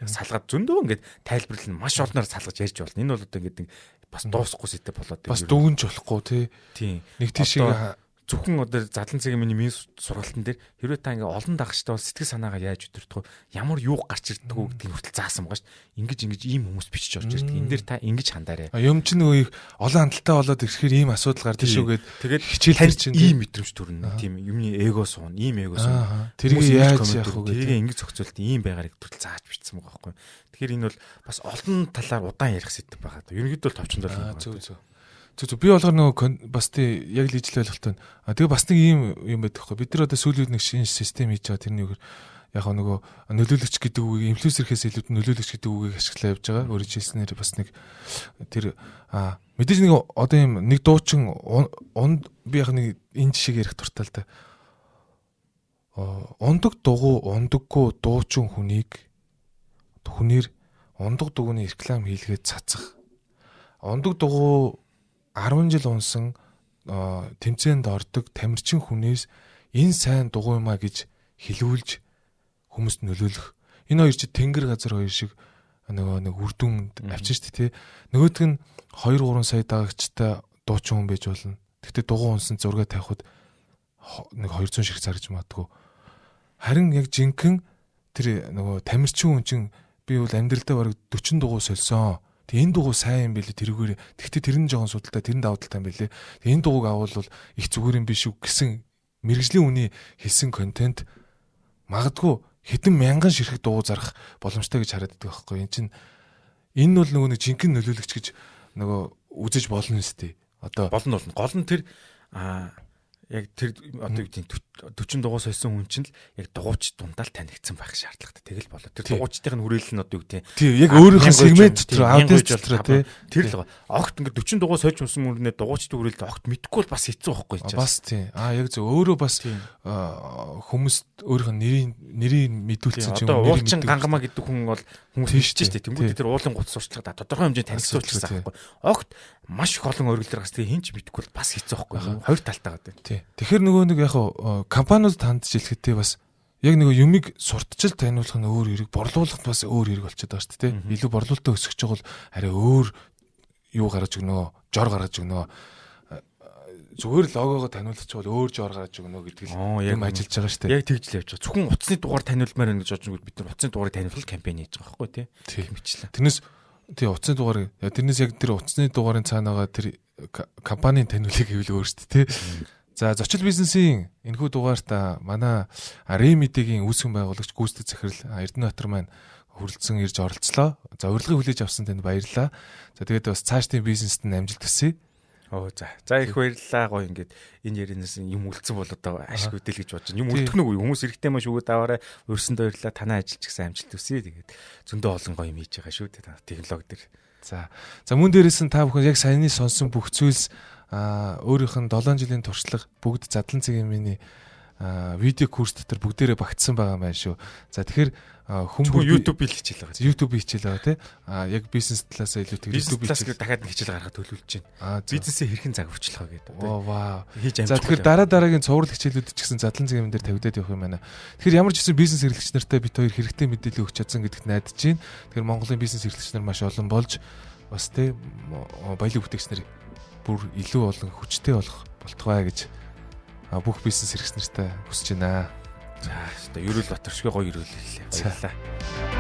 Speaker 2: салгаад зөндөө ингээд тайлбарлал нь маш олноор салгаж ярьж болно. Энэ бол одоо ингээд бас дуусахгүй сэтэй болоод
Speaker 1: бас дүгнж болохгүй тий. Нэг тийшээ
Speaker 2: зөвхөн одоо задлан цагийн миний сургалтын дээр хэрвээ та ингээ олон дагагчтай бол сэтгэл санаагаа яаж өдөртгөө ямар юу гарч ирдэг үү гэдгийг хүртэл заасан байгаа шүү дээ. Ингэж ийм хүмүүс бичиж орж ирдэг. Энэ дээр та ингэж хандаарэ.
Speaker 1: Юм чинь нөгөө их олон хандлтаа болоод ирэхээр ийм асуудал гардаг шүүгээд
Speaker 2: тэгээд
Speaker 1: хичээлэр чинь
Speaker 2: ийм мэдрэмж төрнө. Тийм юмны эго суун, ийм эго суун.
Speaker 1: Тэрийг яаж яах вэ?
Speaker 2: Тэрийг ингэж зохицуулт ийм байгааг хүртэл зааж бичсэн байгаа байхгүй. Тэгэхээр энэ бол бас олон талаар удаан ярих сэдв байгаа. Ерөнхийдөө бол товчонд байна.
Speaker 1: Зөв би болохоор нөгөө бас тий яг л ижил ойлголттой. Тэгээ бас нэг юм байдаг хгүй. Бид нар одоо сүүлийн үед нэг шинэ систем хийж байгаа. Тэрний үгээр яг нөгөө нөлөөлөгч гэдэг үгийг инфлюенсерхээс илүү нөлөөлөгч гэдэг үгийг ашиглаа явж байгаа. Өөрөөр хэлснээр бас нэг тэр мэдээж нэг одоо юм нэг дуучин би яг нэг энэ жишээг ярих дуртай л да. Ундаг дугуй ундаггүй дуучин хүнээр ундаг дугуйны реклам хийлгээд цацах. Ундаг дугуй 10 жил унсан тэмцээнд ордог тамирчин хүнээс энэ сайн дугуй маа гэж хэлүүлж хүмүүст нөлөөлөх. Энэ хоёр чи тэнгэр газар хоёр шиг нэг үрдүн авчин шүү дээ тий. Нөгөөдг нь 2-3 сая дагагчтай дуучин хүн байж болно. Гэхдээ дугуй унсан зураг тавихад нэг 200 шиг зарж магадгүй. Харин яг жинхэнэ тэр нөгөө тамирчин хүн чинь би бол амьдралдаа бараг 40 дугуй сольсон. Тэгээ энэ дугуй сайн юм билээ тэрүүгээр. Гэхдээ тэр нь жоохон судалтай, тэр нь давуу талтай юм билээ. Тэгээ энэ дугуйг авал их зүгээр юм биш үү гэсэн мэрэгжлийн үний хэлсэн контент магадгүй хэдэн мянган ширхэг дугуй зарах боломжтой гэж хараад байдаг байхгүй. Энэ бол нөгөө нэг жинхэнэ нөлөөлөгч гэж нөгөө үзэж болно үстэй. Одоо
Speaker 2: болно. Гол нь тэр яг тэр одоо юу гэдэг 40 дугуй сольсон хүн чинь л яг дугуйч дундаа л танигдсан байх шаардлагатай. Тэгэл болоо. Тэр дугуйчдын хүрээлэл нь одоо юу гэдэг
Speaker 1: тийм яг өөрийнхөө сегмент дотор аудиенс дотор тий.
Speaker 2: Тэр л огт ингээд 40 дугуй сольж унсан мөрнөө дугуйчдын хүрээлэл огт мэдхгүй бол бас хэцүү байхгүй ч.
Speaker 1: Бас тийм. Яг зөв өөрөө бас хүмүүс өөрийнхөө нэрийг мэдүүлсэн
Speaker 2: чинь одоо уулчин гангамаа гэдэг хүн бол хүмүүс хэлж штэ. Тэнгүүд тэр уулын гут сурчлага тодорхой хэмжээнд танилцуулчихсан байхгүй. Огт маш их олон оргил дээрээс тэгээ хинч мэдхгүй бол бас хэцүү байхгүй. Хоёр талтайгаа тий.
Speaker 1: Тэгэхээр нөгөө нэг яг компаниуд хандж хэлэхдээ бас яг нөгөө юмыг сурталчил таниулах нь өөр хэрэг, борлуулалт бас өөр хэрэг болчиход байгаа шүү дээ. Илүү борлуулалтаа өсгөж байгаа бол арай өөр юу гаргаж өгнө, жор гаргаж өгнө. зүгээр логогоо таниулчихвал өөр жоор гаргаж өгнө гэдэг л юм ажиллаж байгаа шүү дээ.
Speaker 2: Яг тэгж л явж байгаа. Зөвхөн утасны дугаар таниулмаар байна гэж бодож бид нар утасны дугаарыг таниулах кампань хийж байгаа байхгүй тий. Мэтлээ.
Speaker 1: Тэрнээс тий утасны дугаар тэрнээс яг тэр утасны дугаарын цаанаага тэр компанийн таниулыг гэвэл өөр шүү дээ тий. За зочил бизнесийн энэхүү дугаарт манай Remedy-гийн үүсгэн байгуулагч гүйцэтгэх захирал Эрдэнэбаатар маань хүрэлцэн ирж оролцлоо. За урилгыг хүлээж авсан танд баярлалаа. За тэгээд бас цаашдын бизнест нь амжилт хүсье.
Speaker 2: За их баярлалаа гоё ингээд энэ ярианаас юм үлдсэн бол одоо ашиг үдэл гэж бодож байна. Юм үлдэх нүг хүмүүс эрэхтэй маш өгөөд аваарай. Өрсөнд баярлалаа. Танай ажилч гэсэн амжилт хүсье. Тэгээд зөндөө олон гоё юм хийж байгаа шүү дээ. Технологи дээр.
Speaker 1: За мөн дээрээс нь та бүхэн яг саяны сонсон бүх зүйлс өөрийнх нь 7 жилийн туршлага бүгд задлан цагийн миний видео курс дотор бүгдээрээ багтсан байгаа юм байна шүү. За тэгэхээр
Speaker 2: хүмүүс YouTube-ийг хичээл байгаа.
Speaker 1: YouTube-ийг хичээл байгаа тий. Яг бизнес талаас илүү
Speaker 2: YouTube-ийг дахиад нэг хичээл гаргахад төлөвлөж байна. Бизнесээ хэрхэн загварчлах вэ гэдэг.
Speaker 1: Вау.
Speaker 2: Хийж амжих.
Speaker 1: За тэгэхээр дараагийн цуврал хичээлүүд ч гэсэн задлан цагийн дээр тавигдаад явах юм байна. Тэгэхээр ямар ч гэсэн бизнес эрхлэгч нартай бид хоёр хэрэгтэй мэдээлэл өгч чадсан гэдэгт найдаж байна. Тэгэхээр Монголын бизнес эрхлэгч нар маш олон болж бас тий баялаг бүтээгч нар бүр илүү олон хүчтэй болох болтугай гэж бүх бизнес эрхлэгч нартай хүсэж байна.
Speaker 2: За, ерөөл Батар шиг гоё ерөөл хэлээ. Баярлалаа.